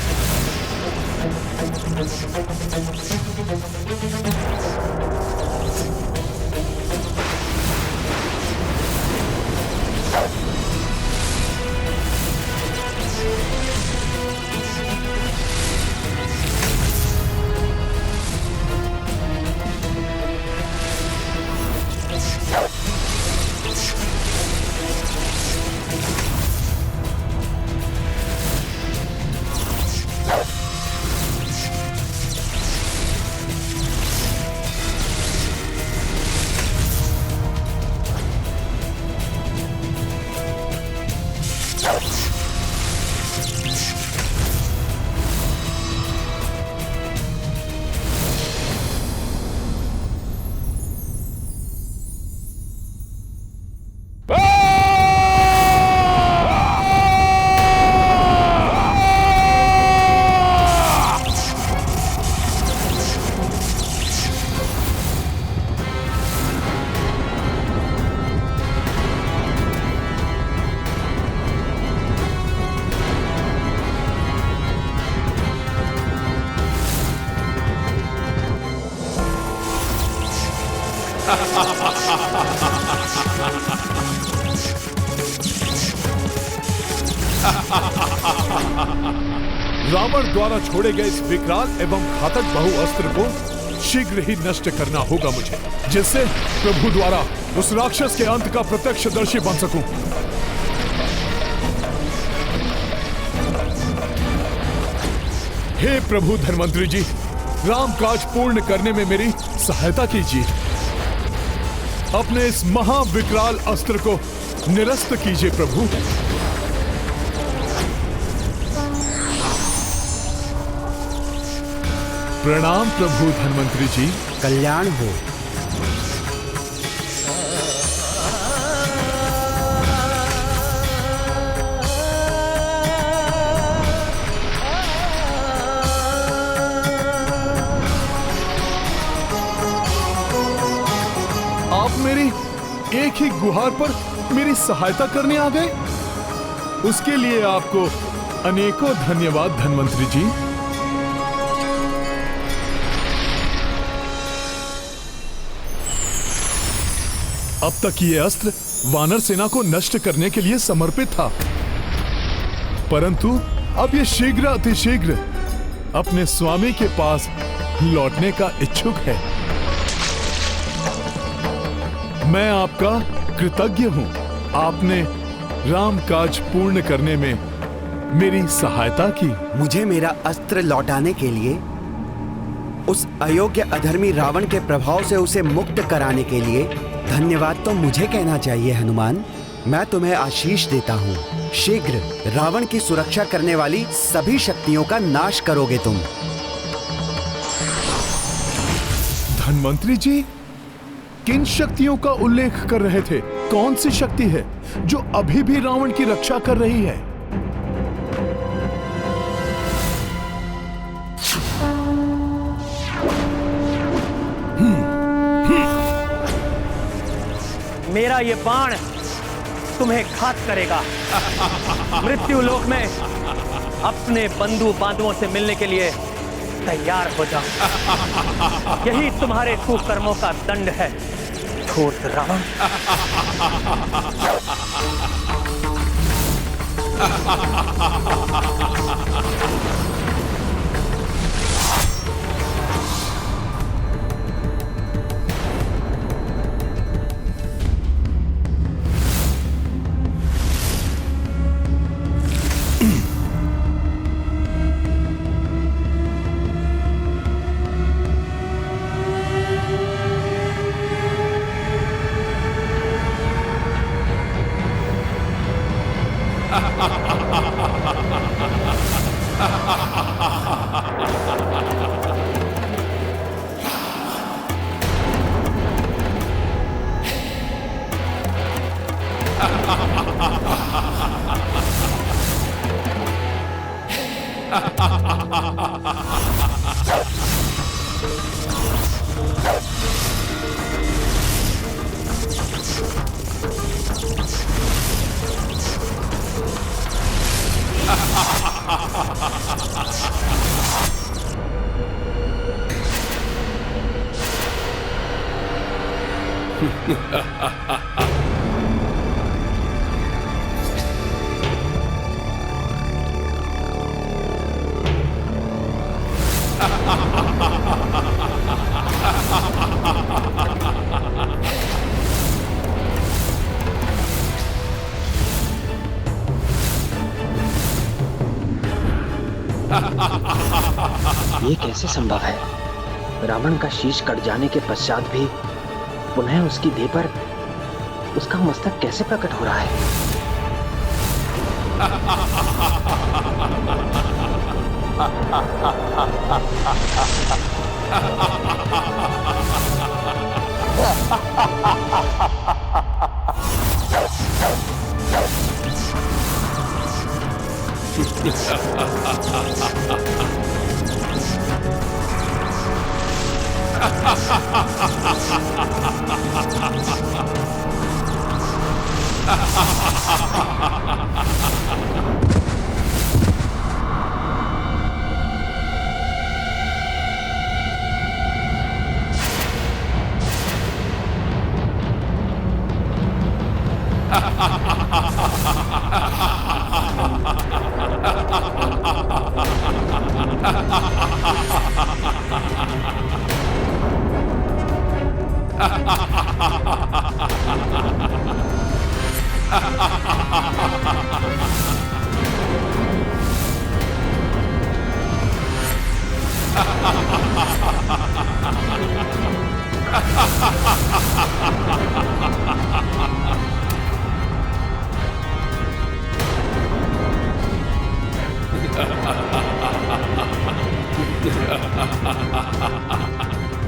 रावण द्वारा छोड़े गए इस विकराल एवं घातक बहुअस्त्र को शीघ्र ही नष्ट करना होगा मुझे, जिससे प्रभु द्वारा उस राक्षस के अंत का प्रत्यक्षदर्शी बन सकूं। हे प्रभु धन्वंतरी जी, रामकाज पूर्ण करने में मेरी सहायता कीजिए। अपने इस महाविकराल अस्त्र को निरस्त कीजिए प्रभु। प्रणाम प्रभु धन्वंतरी जी। कल्याण हो। आप मेरी एक ही गुहार पर मेरी सहायता करने आ गए, उसके लिए आपको अनेकों धन्यवाद धन्वंतरी जी। अब तक ये अस्त्र वानर सेना को नष्ट करने के लिए समर्पित था, परंतु अब ये शीघ्र अतिशीघ्र अपने स्वामी के पास लौटने का इच्छुक है। मैं आपका कृतज्ञ हूं। आपने रामकाज पूर्ण करने में मेरी सहायता की। मुझे मेरा अस्त्र लौटाने के लिए, उस अयोग्य अधर्मी रावण के प्रभाव से उसे मुक्त कराने के लिए धन्यवाद तो मुझे कहना चाहिए हनुमान। मैं तुम्हें आशीष देता हूँ। शीघ्र रावण की सुरक्षा करने वाली सभी शक्तियों का नाश करोगे तुम। धन्वंतरी जी, किन शक्तियों का उल्लेख कर रहे थे? कौन सी शक्ति है जो अभी भी रावण की रक्षा कर रही है? मेरा ये बाण तुम्हें घात करेगा। मृत्यु लोक में अपने बंधु बांधवों से मिलने के लिए तैयार हो जाओ। यही तुम्हारे कुकर्मों का दंड है, धूर्त रावण। ये कैसे संभव है? रावण का शीश कट जाने के पश्चात भी पुनः उसकी देह पर उसका मस्तक कैसे प्रकट हो रहा है?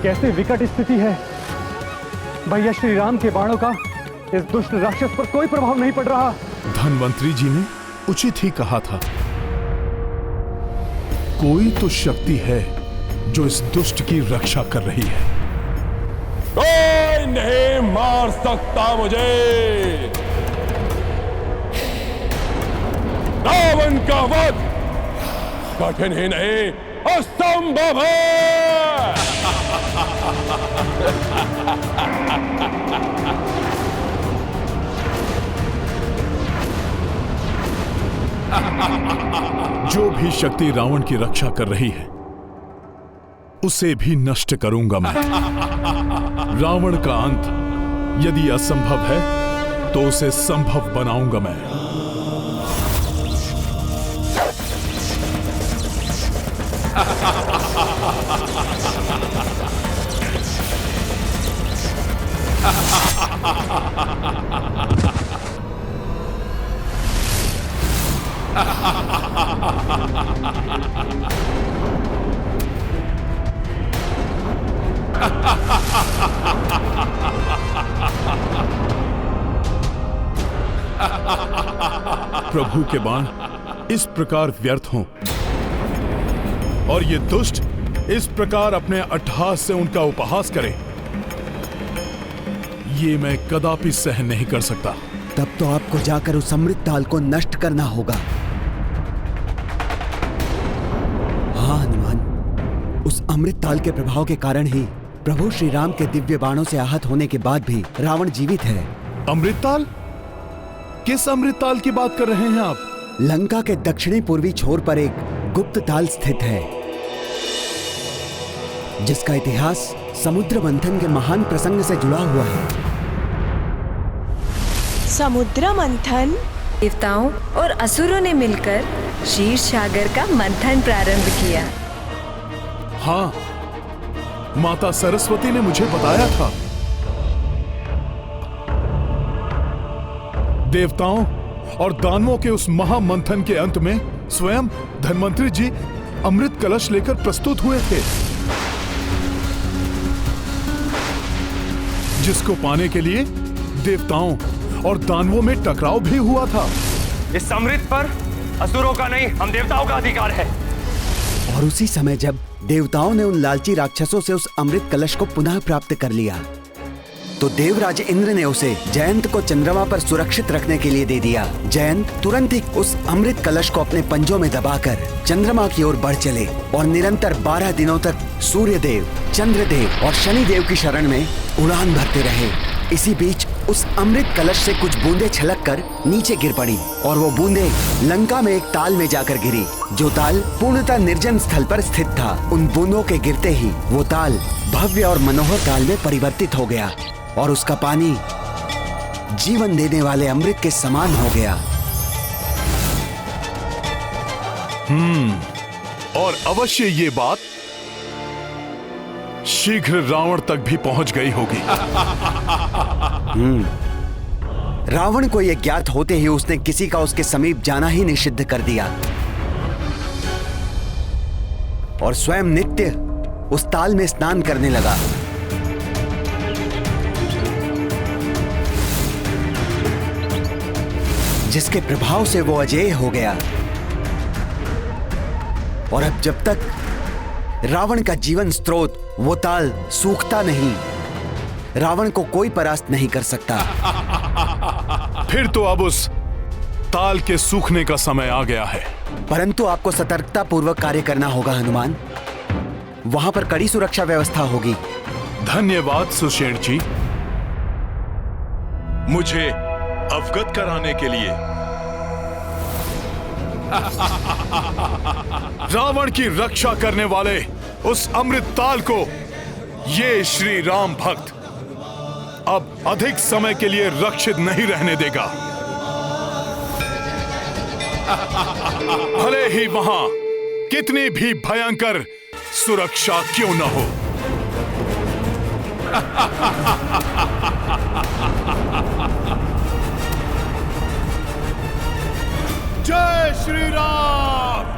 कैसे विकट स्थिति है। भैया श्री राम के बाणों का इस दुष्ट राक्षस पर कोई प्रभाव नहीं पड़ रहा। धन्वंतरी जी ने उचित ही कहा था। कोई तो शक्ति है जो इस दुष्ट की रक्षा कर रही है। कोई नहीं मार सकता मुझे। रावण का वध कठिन ही नहीं असंभव है। जो भी शक्ति रावण की रक्षा कर रही है उसे भी नष्ट करूंगा मैं। रावण का अंत यदि असंभव है तो उसे संभव बनाऊंगा मैं। प्रभु के बाण इस प्रकार व्यर्थ हों और ये दुष्ट इस प्रकार अपने अट्टहास से उनका उपहास करे, ये मैं कदापि सहन नहीं कर सकता। तब तो आपको जाकर उस अमृत ताल को नष्ट करना होगा। हाँ हनुमान, उस अमृत ताल के प्रभाव के कारण ही प्रभु श्री राम के दिव्य बाणों से आहत होने के बाद भी रावण जीवित है। अमृत ताल? किस अमृत ताल की बात कर रहे हैं आप? लंका के दक्षिणी पूर्वी छोर पर एक गुप्त ताल स्थित है जिसका इतिहास समुद्र मंथन के महान प्रसंग से जुड़ा हुआ है। समुद्र मंथन? देवताओं और असुरों ने मिलकर क्षीर सागर का मंथन प्रारंभ किया। हाँ, माता सरस्वती ने मुझे बताया था। देवताओं और दानवों के उस महामंथन के अंत में स्वयं धन्वंतरी जी अमृत कलश लेकर प्रस्तुत हुए थे, जिसको पाने के लिए देवताओं और दानवों में टकराव भी हुआ था। इस अमृत पर असुरों का नहीं, हम देवताओं का अधिकार है। और उसी समय जब देवताओं ने उन लालची राक्षसों से उस अमृत कलश को पुनः प्राप्त कर लिया तो देवराज इंद्र ने उसे जयंत को चंद्रमा पर सुरक्षित रखने के लिए दे दिया। जयंत तुरंत ही उस अमृत कलश को अपने पंजों में दबाकर चंद्रमा की ओर बढ़ चले और निरंतर 12 दिनों तक सूर्य देव, चंद्र देव और शनि देव की शरण में उड़ान भरते रहे। इसी बीच उस अमृत कलश से कुछ बूंदें छलककर नीचे गिर पड़ी और वो बूंदें लंका में एक ताल में जाकर गिरी, जो ताल पूर्णतः निर्जन स्थल पर स्थित था। उन बूंदों के गिरते ही वो ताल भव्य और मनोहर ताल में परिवर्तित हो गया और उसका पानी जीवन देने वाले अमृत के समान हो गया। और अवश्य ये बात शीघ्र रावण तक भी पहुंच गई होगी। रावण को यह ज्ञात होते ही उसने किसी का उसके समीप जाना ही निषिद्ध कर दिया और स्वयं नित्य उस ताल में स्नान करने लगा। जिसके प्रभाव से वो अजेय हो गया और अब जब तक रावण का जीवन स्रोत वो ताल सूखता नहीं, रावण को कोई परास्त नहीं कर सकता। फिर तो अब उस ताल के सूखने का समय आ गया है। परंतु आपको सतर्कता पूर्वक कार्य करना होगा हनुमान। वहां पर कड़ी सुरक्षा व्यवस्था होगी। धन्यवाद सुषेण जी, मुझे अवगत कराने के लिए। रावण की रक्षा करने वाले उस अमृत ताल को ये श्री राम भक्त अब अधिक समय के लिए रक्षित नहीं रहने देगा। भले ही वहां कितनी भी भयंकर सुरक्षा क्यों न हो। जय श्री राम।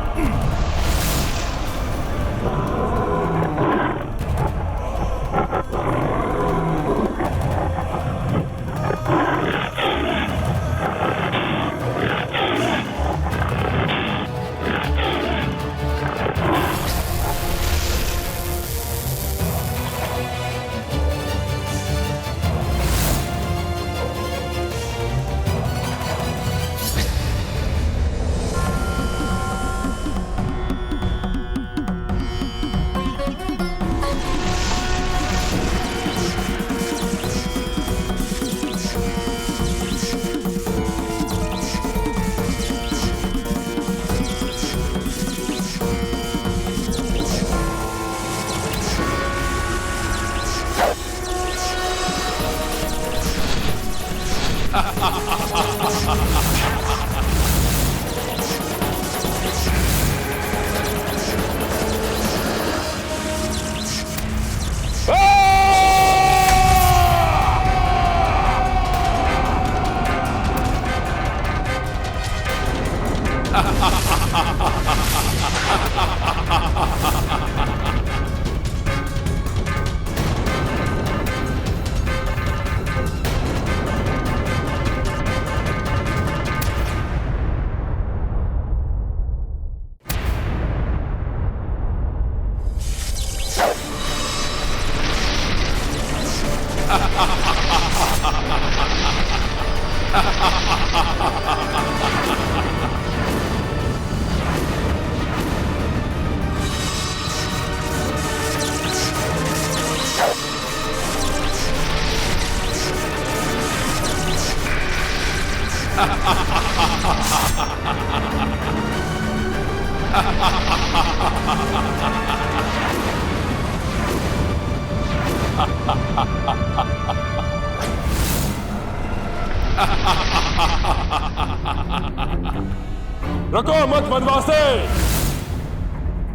रुको मत वनवासी,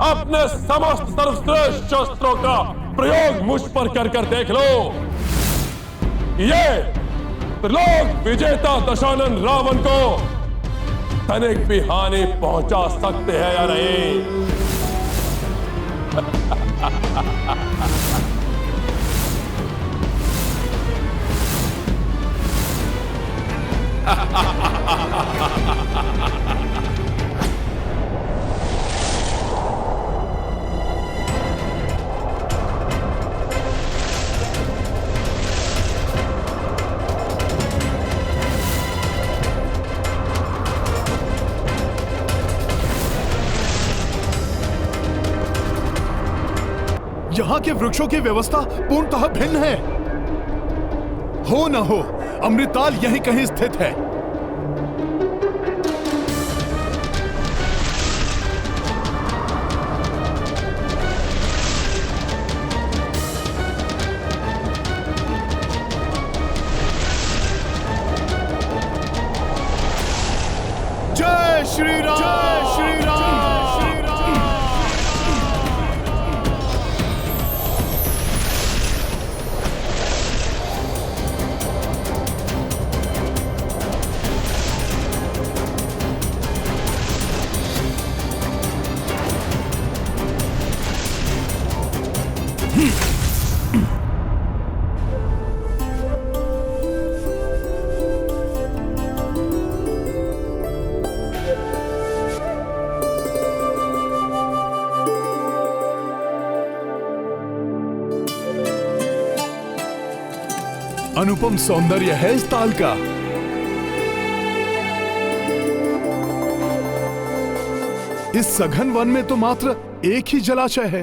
अपने समस्त सर्वश्रेष्ठ शस्त्रों का प्रयोग मुझ पर कर देख लो। ये त्रिलोक विजेता दशानन रावण को तनिक भी हानि पहुंचा सकते हैं या नहीं। यहाँ के वृक्षों की व्यवस्था पूर्णतः भिन्न है। हो न हो, अमृताल यहीं कहीं स्थित है। जय श्री राम, जय श्री राम, श्री राम। अनुपम सौंदर्य है इस ताल का। इस सघन वन में तो मात्र एक ही जलाशय है,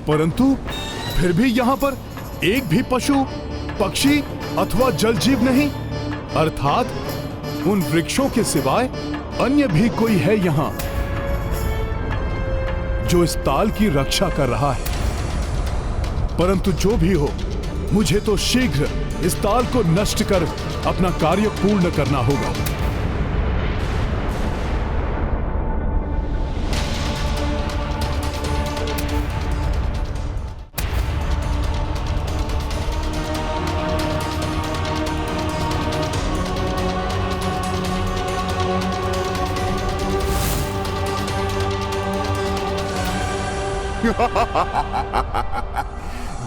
परंतु फिर भी यहां पर एक भी पशु, पक्षी अथवा जल जीव नहीं, अर्थात उन वृक्षों के सिवाय अन्य भी कोई है यहां जो इस ताल की रक्षा कर रहा है। परंतु जो भी हो, मुझे तो शीघ्र इस ताल को नष्ट कर अपना कार्य पूर्ण करना होगा।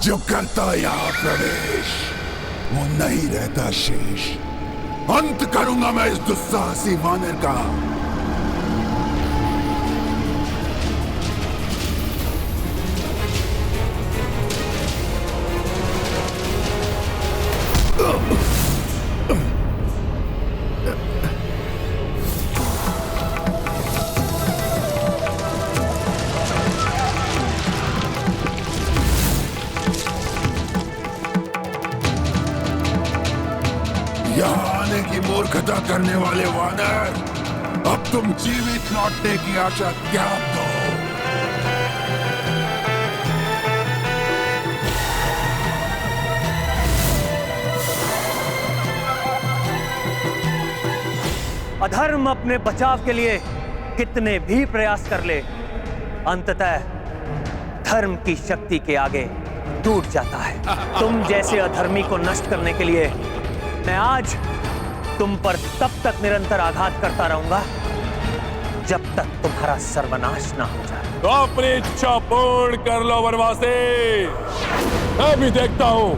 जो करता यहाँ प्रवेश वो नहीं रहता शेष। अंत करूंगा मैं इस दुस्साहसी वानर का। मूर्खता करने वाले वानर, अब तुम जीवित लौटने की आशा त्याग दो। अधर्म अपने बचाव के लिए कितने भी प्रयास कर ले, अंततः धर्म की शक्ति के आगे टूट जाता है। तुम जैसे अधर्मी को नष्ट करने के लिए मैं आज तुम पर तब तक निरंतर आघात करता रहूंगा जब तक तुम्हारा सर्वनाश ना हो जाए। तो अपनी इच्छा पूर्ण कर लो वनवासी। मैं भी देखता हूं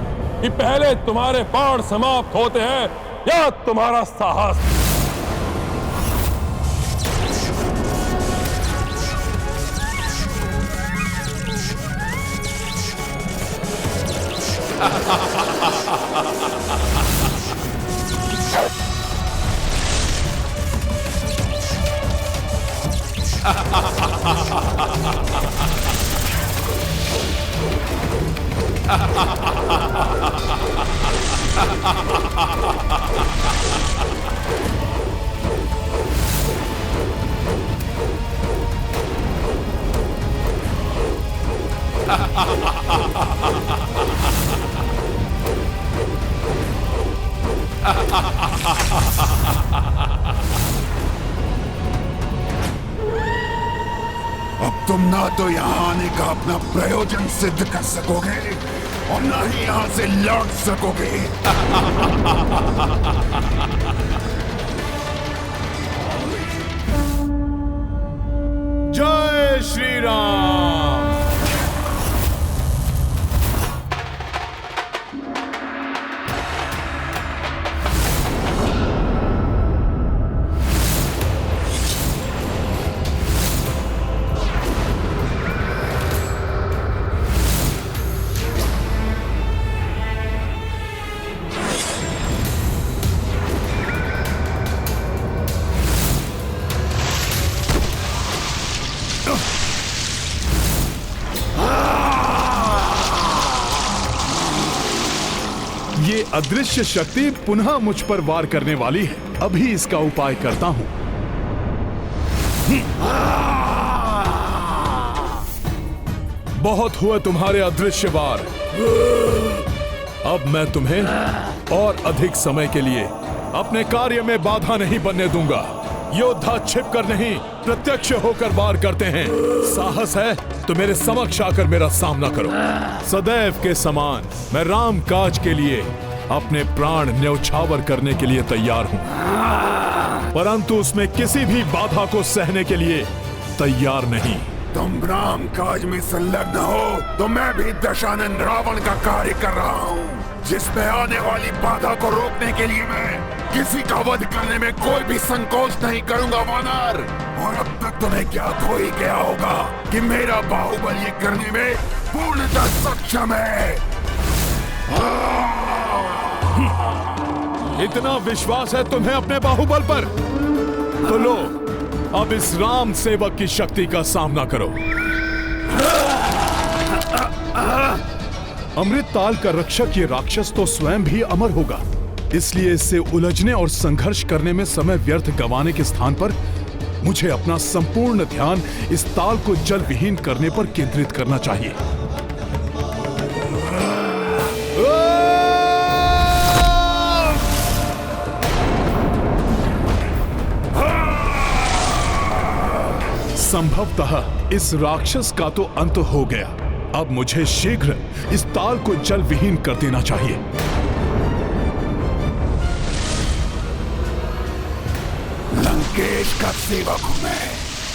कि पहले तुम्हारे बाण समाप्त होते हैं या तुम्हारा साहस। अब तुम ना तो यहाँ आने का अपना प्रयोजन सिद्ध कर सकोगे और ना ही यहाँ से लौट सकोगे। जय श्री राम। अदृश्य शक्ति पुनः मुझ पर वार करने वाली है। अभी इसका उपाय करता हूं। बहुत हुए तुम्हारे अदृश्य वार। अब मैं तुम्हें और अधिक समय के लिए अपने कार्य में बाधा नहीं बनने दूंगा। योद्धा छिपकर नहीं, प्रत्यक्ष होकर वार करते हैं। साहस है तो मेरे समक्ष आकर मेरा सामना करो। सदैव के समान मैं राम काज के लिए अपने प्राण न्यौछावर करने के लिए तैयार हूं, परंतु उसमें किसी भी बाधा को सहने के लिए तैयार नहीं। तुम राम काज में संलग्न हो तो मैं भी दशानन रावण का कार्य कर रहा हूँ, जिसमें आने वाली बाधा को रोकने के लिए मैं किसी का वध करने में कोई भी संकोच नहीं करूंगा वानर। और अब तक तुम्हें ज्ञात हो ही गया होगा कि मेरा बाहुबल ये करने में पूर्णतः सक्षम है। इतना विश्वास है तुम्हें अपने बाहुबल पर? तो लो, अब इस राम सेवक की शक्ति का सामना करो। अमृत ताल का रक्षक ये राक्षस तो स्वयं भी अमर होगा, इसलिए इससे उलझने और संघर्ष करने में समय व्यर्थ गंवाने के स्थान पर मुझे अपना संपूर्ण ध्यान इस ताल को जल विहीन करने पर केंद्रित करना चाहिए। संभवतः इस राक्षस का तो अंत हो गया। अब मुझे शीघ्र इस ताल को जल विहीन कर देना चाहिए। लंकेश का सेवक हूं मैं,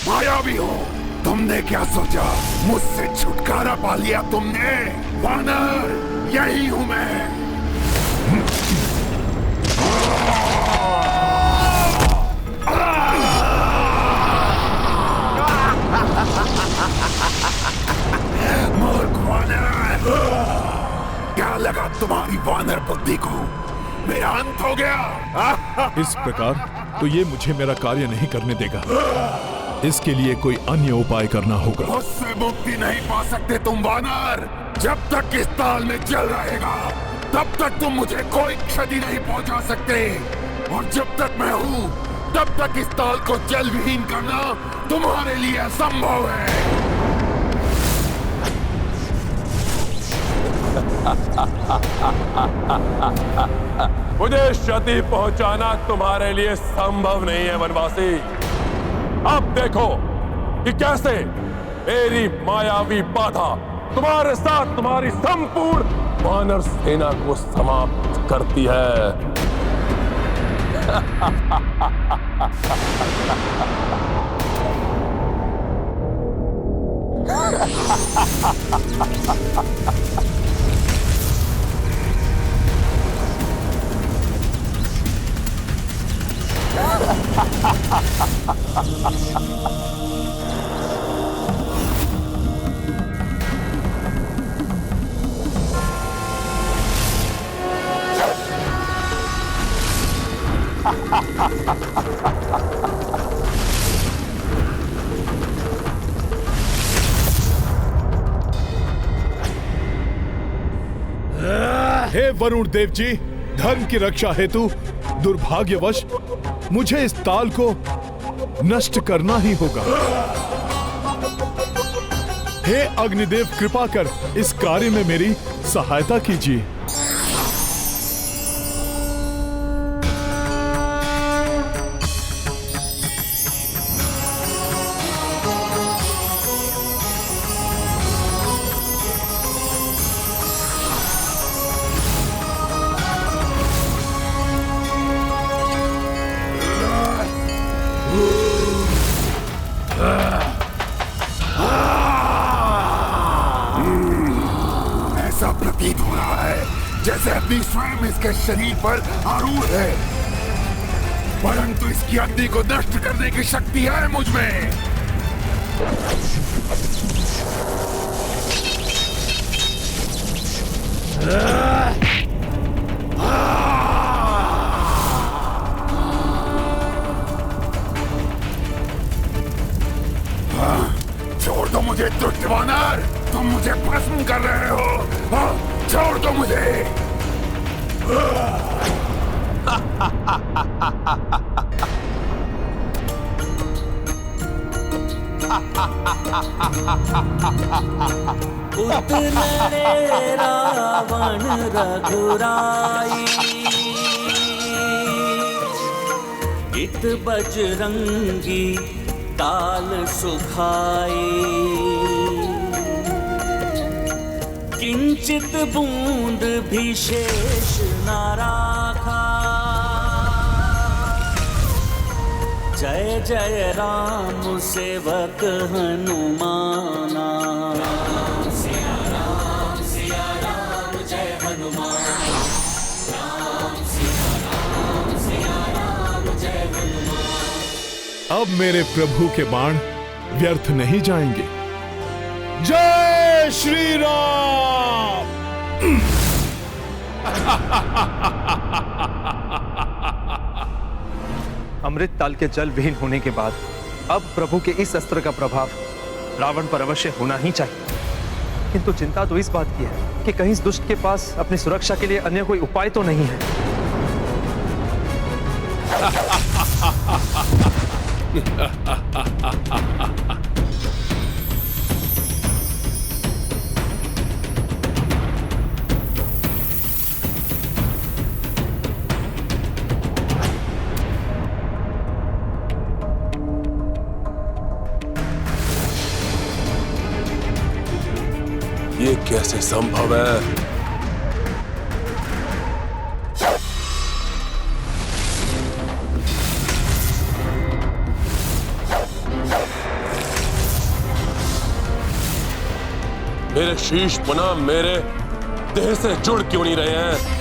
मायावी हूं। तुमने क्या सोचा मुझसे छुटकारा पा लिया तुमने? वानर, यही हूं मैं। मूर्ख वानर, क्या लगा तुम्हारी वानर बुद्धि को? मेरा अंत हो गया। इस प्रकार तो ये मुझे मेरा कार्य नहीं करने देगा। इसके लिए कोई अन्य उपाय करना होगा। मुझसे मुक्ति नहीं पा सकते तुम वानर। जब तक इस ताल में जल रहेगा तब तक तुम मुझे कोई क्षति नहीं पहुंचा सकते, और जब तक मैं हूं तब तक इस ताल को जल विहीन करना तुम्हारे लिए असंभव है। मुझे क्षति पहुंचाना तुम्हारे लिए संभव नहीं है वनवासी। अब देखो कि कैसे मेरी मायावी बाधा तुम्हारे साथ तुम्हारी संपूर्ण वानर सेना को समाप्त करती है। हे वरुण देव जी, धर्म की रक्षा हेतु दुर्भाग्यवश मुझे इस ताल को नष्ट करना ही होगा। हे अग्निदेव, कृपा कर इस कार्य में मेरी सहायता कीजिए। ऐसा प्रतीत हो रहा है जैसे अग्नि स्वयं इसके शरीर पर आरूढ़ है, परंतु इसकी अग्नि को नष्ट करने की शक्ति है मुझ में। छोड़ दो मुझे दुष्ट वानर, तुम मुझे भस्म कर रहे हो। छोड़ दो मुझे। उतरे रावण रघुराई, इत बजरंगी काल सुखाई, किंचित बूंद भी शेष न राखा, जय जय राम सेवक हनुमाना। सिया राम जय हनुमान, राम सिया राम जय हनुमान। अब मेरे प्रभु के बाण व्यर्थ नहीं जाएंगे। जय श्री राम। अमृत ताल के जल विहीन होने के बाद अब प्रभु के इस अस्त्र का प्रभाव रावण पर अवश्य होना ही चाहिए, किंतु चिंता तो इस बात की है कि कहीं इस दुष्ट के पास अपनी सुरक्षा के लिए अन्य कोई उपाय तो नहीं है। ये कैसे संभव है? मेरे शीश पुनः मेरे देह से जुड़ क्यों नहीं रहे हैं?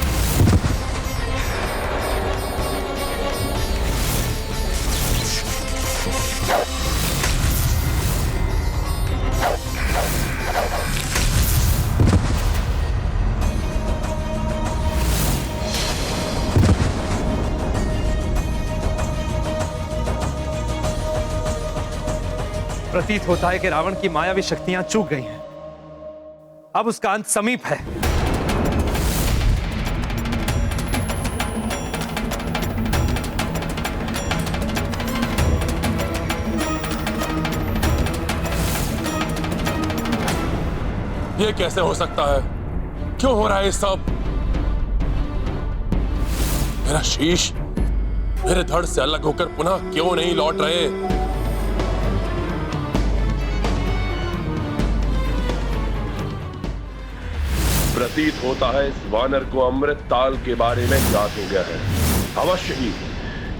प्रतीत होता है कि रावण की मायावी शक्तियां चूक गई हैं। अब उसका अंत समीप है। ये कैसे हो सकता है? क्यों हो रहा है ये सब? मेरा शीश मेरे धड़ से अलग होकर पुनः क्यों नहीं लौट रहे? प्रतीत होता है इस वानर को अमृत ताल के बारे में ज्ञात हो गया है। अवश्य ही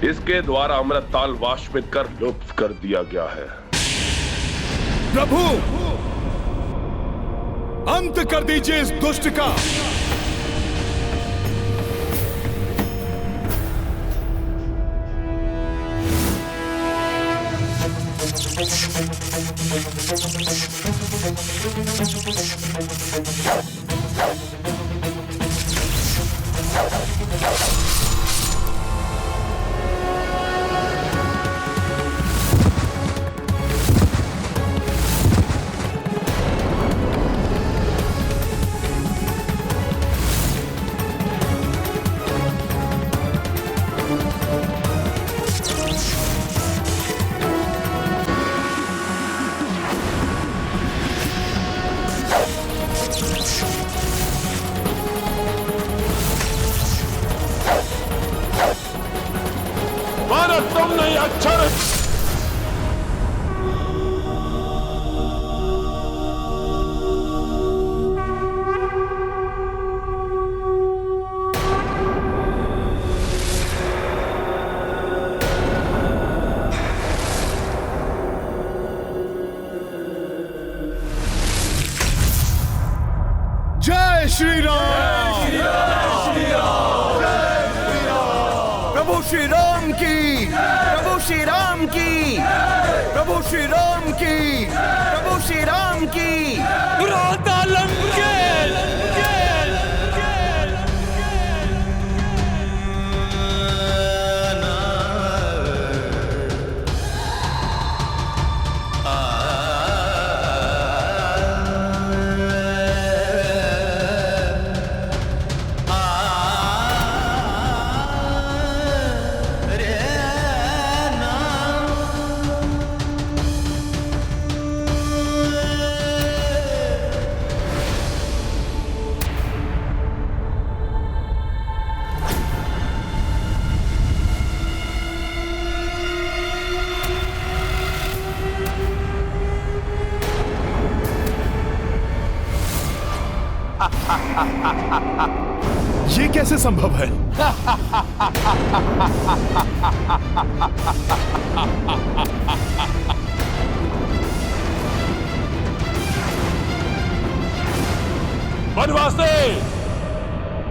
इसके द्वारा अमृत ताल वाष्पित कर लुप्त कर दिया गया है। प्रभु, अंत कर दीजिए इस दुष्ट का। तुम नहीं अक्षर। जय श्री राम। प्रभु श्री राम की, प्रभु श्री राम की, प्रभु श्री राम की, प्रभु श्री राम की। भ्राता लंकेश, ये कैसे संभव है? वनवासी,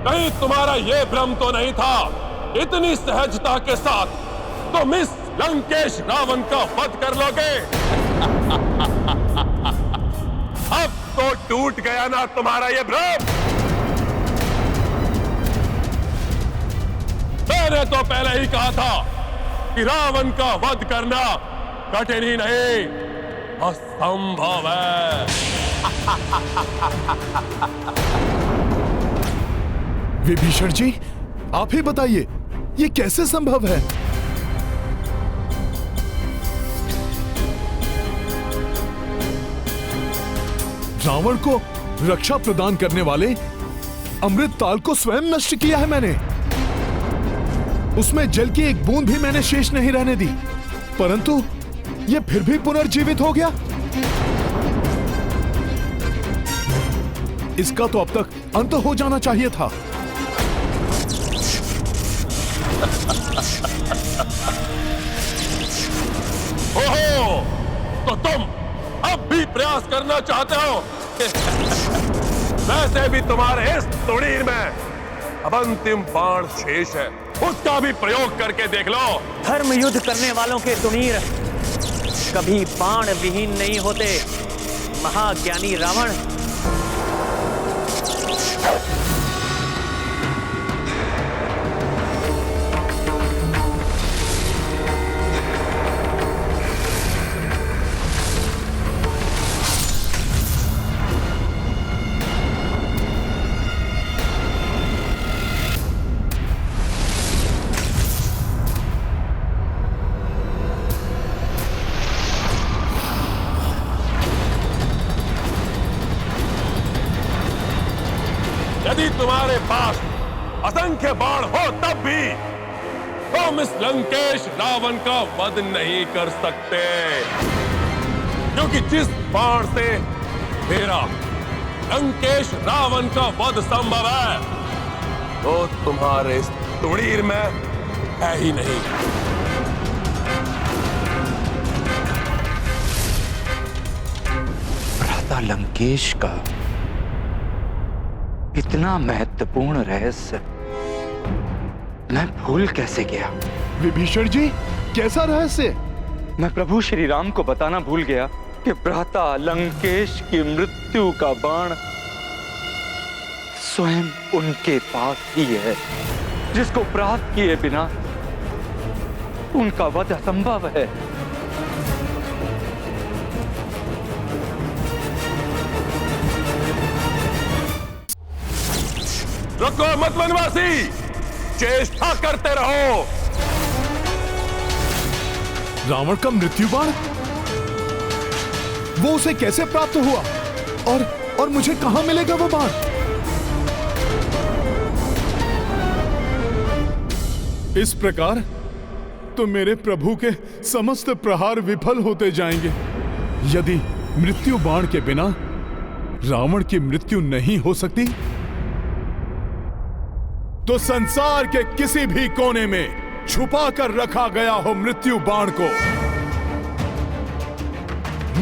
कहीं तुम्हारा यह भ्रम तो नहीं था इतनी सहजता के साथ तुम इस लंकेश रावण का वध कर लोगे? अब तो टूट गया ना तुम्हारा ये भ्रम। मैंने तो पहले ही कहा था कि रावण का वध करना कठिन ही नहीं, असंभव है। विभीषण जी, आप ही बताइए, ये कैसे संभव है? रावण को रक्षा प्रदान करने वाले अमृत ताल को स्वयं नष्ट किया है मैंने। उसमें जल की एक बूंद भी मैंने शेष नहीं रहने दी, परंतु यह फिर भी पुनर्जीवित हो गया। इसका तो अब तक अंत हो जाना चाहिए था। ओहो, तो तुम अब भी प्रयास करना चाहते हो? वैसे भी तुम्हारे इस तुड़ीर में अब अंतिम बाण शेष है, उसका भी प्रयोग करके देख लो। धर्म युद्ध करने वालों के तुनीर कभी बाण विहीन नहीं होते, महाज्ञानी रावण। यदि तुम्हारे पास असंख्य बाण हो तब भी तुम इस लंकेश रावण का वध नहीं कर सकते, क्योंकि जिस बाण से मेरा लंकेश रावण का वध संभव है वो तुम्हारे इस तुड़ीर में है ही नहीं। भ्राता लंकेश का इतना महत्वपूर्ण रहस्य मैं भूल कैसे गया? विभीषण जी, कैसा रहस्य? मैं प्रभु श्री राम को बताना भूल गया कि भ्राता लंकेश की मृत्यु का बाण स्वयं उनके पास ही है, जिसको प्राप्त किए बिना उनका वध असंभव है। रुको मत वनवासी, चेष्टा करते रहो। रावण का मृत्यु बाण, वो उसे कैसे प्राप्त हुआ और मुझे कहां मिलेगा वो बाण? इस प्रकार तो मेरे प्रभु के समस्त प्रहार विफल होते जाएंगे। यदि मृत्यु बाण के बिना रावण की मृत्यु नहीं हो सकती, तो संसार के किसी भी कोने में छुपा कर रखा गया हो मृत्यु बाण को,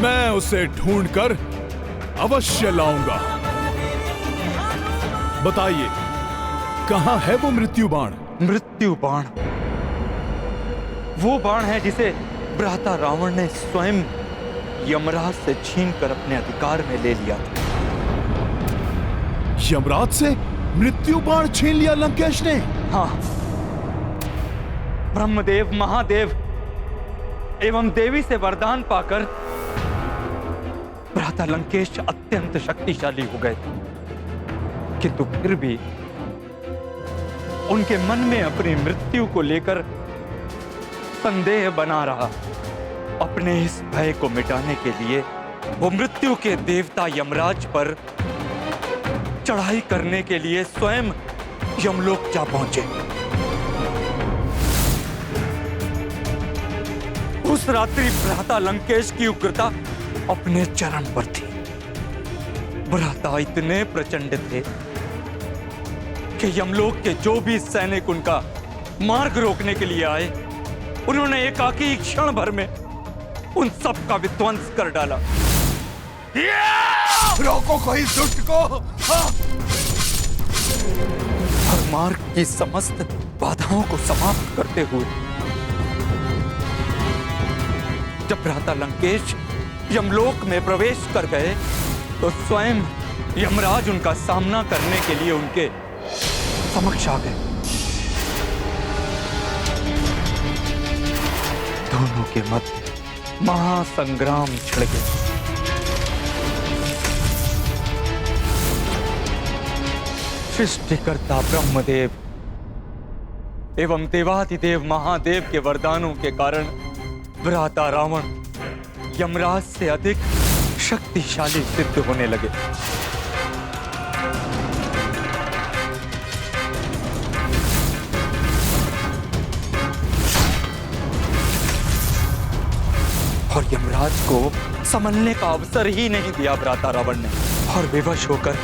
मैं उसे ढूंढकर अवश्य लाऊंगा। बताइए, कहां है वो मृत्यु बाण? मृत्यु बाण वो बाण है जिसे भ्राता रावण ने स्वयं यमराज से छीनकर अपने अधिकार में ले लिया था। यमराज से मृत्यु बाण छीन लिया लंकेश ने? हाँ, ब्रह्मदेव, महादेव एवं देवी से वरदान पाकर भ्राता लंकेश अत्यंत शक्तिशाली हो गए, किंतु फिर भी उनके मन में अपनी मृत्यु को लेकर संदेह बना रहा। अपने इस भय को मिटाने के लिए वो मृत्यु के देवता यमराज पर चढ़ाई करने के लिए स्वयं यमलोक जा पहुंचे। उस रात्रि भ्राता लंकेश की उग्रता अपने चरम पर थी। भ्राता इतने प्रचंड थे कि यमलोक के जो भी सैनिक उनका मार्ग रोकने के लिए आए, उन्होंने एकाकी क्षण भर में उन सब का विध्वंस कर डाला। रोको कोई दुष्ट को। हर मार्ग की समस्त बाधाओं को समाप्त करते हुए जब भ्राता लंकेश यमलोक में प्रवेश कर गए तो स्वयं यमराज उनका सामना करने के लिए उनके समक्ष आ गए। दोनों के मध्य महासंग्राम छिड़ गया। सृष्टिकर्ता ब्रह्मदेव एवं देवाधिदेव महादेव के वरदानों के कारण भ्राता रावण यमराज से अधिक शक्तिशाली सिद्ध होने लगे। और यमराज को संभलने का अवसर ही नहीं दिया भ्राता रावण ने, और विवश होकर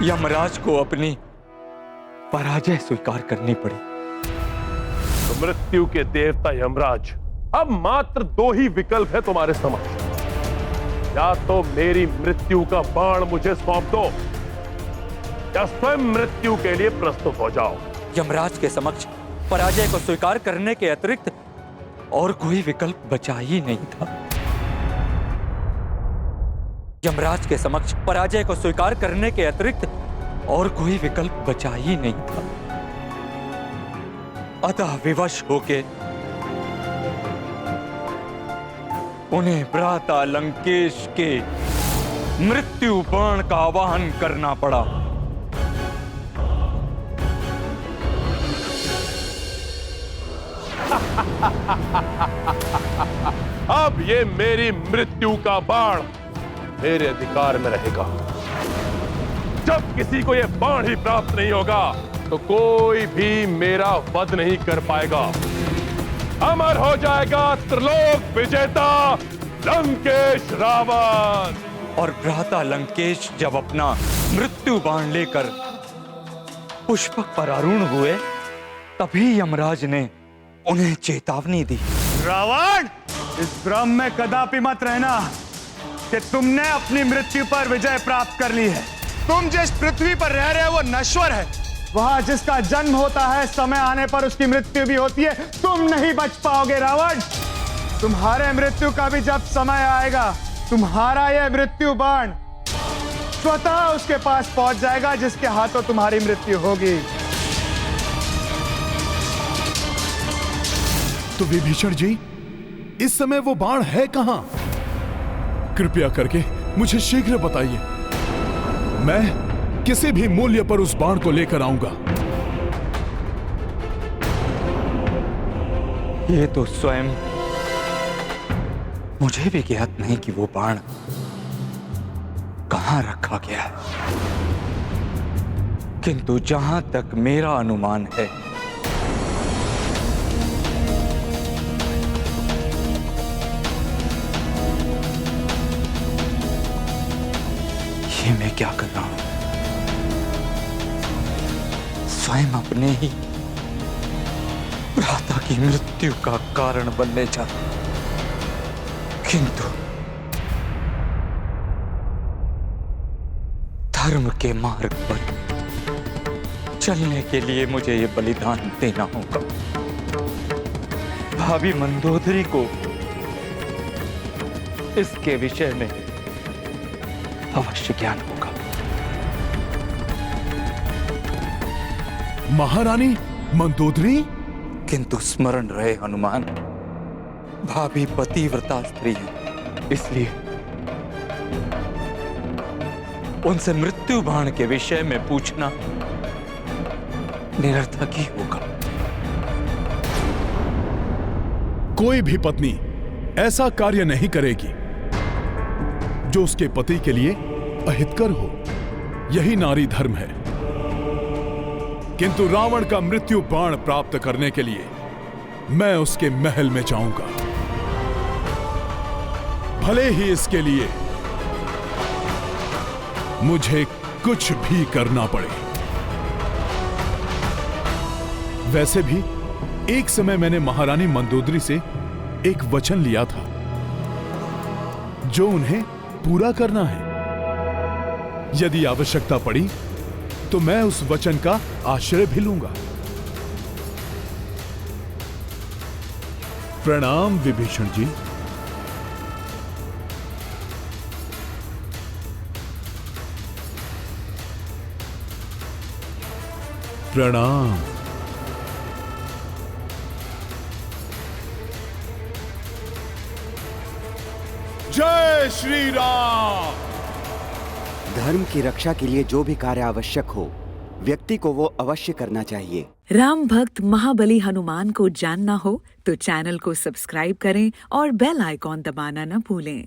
यमराज को अपनी पराजय स्वीकार करनी पड़ी। तो मृत्यु के देवता यमराज, अब मात्र दो ही विकल्प है तुम्हारे समक्ष। या तो मेरी मृत्यु का बाण मुझे सौंप दो, या स्वयं मृत्यु के लिए प्रस्तुत हो जाओ। यमराज के समक्ष पराजय को स्वीकार करने के अतिरिक्त और कोई विकल्प बचा ही नहीं था। यमराज के समक्ष पराजय को स्वीकार करने के अतिरिक्त और कोई विकल्प बचा ही नहीं था। अतः विवश होके उन्हें भ्राता लंकेश के मृत्यु बाण का आवाहन करना पड़ा। अब ये मेरी मृत्यु का बाण मेरे अधिकार में रहेगा। जब किसी को यह बाण ही प्राप्त नहीं होगा तो कोई भी मेरा वध नहीं कर पाएगा। अमर हो जाएगा त्रिलोक विजेता लंकेश रावण। और भ्राता लंकेश जब अपना मृत्यु बाण लेकर पुष्पक पर आरूढ़ हुए, तभी यमराज ने उन्हें चेतावनी दी। रावण, इस भ्रम में कदापि मत रहना कि तुमने अपनी मृत्यु पर विजय प्राप्त कर ली है। तुम जिस पृथ्वी पर रह रहे हो वो नश्वर है। वहां जिसका जन्म होता है, समय आने पर उसकी मृत्यु भी होती है। तुम नहीं बच पाओगे रावण। तुम्हारे मृत्यु का भी जब समय आएगा, तुम्हारा यह मृत्यु बाण स्वतः उसके पास पहुंच जाएगा जिसके हाथों तुम्हारी मृत्यु होगी। तो विभीषण जी, इस समय वो बाण है कहां? कृपया करके मुझे शीघ्र बताइए। मैं किसी भी मूल्य पर उस बाण को लेकर आऊंगा। ये तो स्वयं मुझे भी ज्ञात नहीं कि वो बाण कहां रखा गया है, किंतु जहां तक मेरा अनुमान है, ये मैं क्या कर रहा हूं? स्वयं अपने ही भ्राता की मृत्यु का कारण बनने जा, किंतु धर्म के मार्ग पर चलने के लिए मुझे ये बलिदान देना होगा। भाभी मंदोदरी को इसके विषय में अवश्य ज्ञान होगा। महारानी मंदोदरी? किंतु स्मरण रहे हनुमान, भाभी पतिव्रता स्त्री है, इसलिए उनसे मृत्यु बाण के विषय में पूछना निरर्थक ही होगा। कोई भी पत्नी ऐसा कार्य नहीं करेगी जो उसके पति के लिए अहितकर हो। यही नारी धर्म है। किंतु रावण का मृत्यु बाण प्राप्त करने के लिए मैं उसके महल में जाऊंगा, भले ही इसके लिए मुझे कुछ भी करना पड़े। वैसे भी एक समय मैंने महारानी मंदोदरी से एक वचन लिया था जो उन्हें पूरा करना है। यदि आवश्यकता पड़ी तो मैं उस वचन का आश्रय भी लूंगा। प्रणाम विभीषण जी। प्रणाम। जय श्री राम। धर्म की रक्षा के लिए जो भी कार्य आवश्यक हो व्यक्ति को वो अवश्य करना चाहिए। राम भक्त महाबली हनुमान को जानना हो तो चैनल को सब्सक्राइब करें और बेल आइकॉन दबाना न भूलें।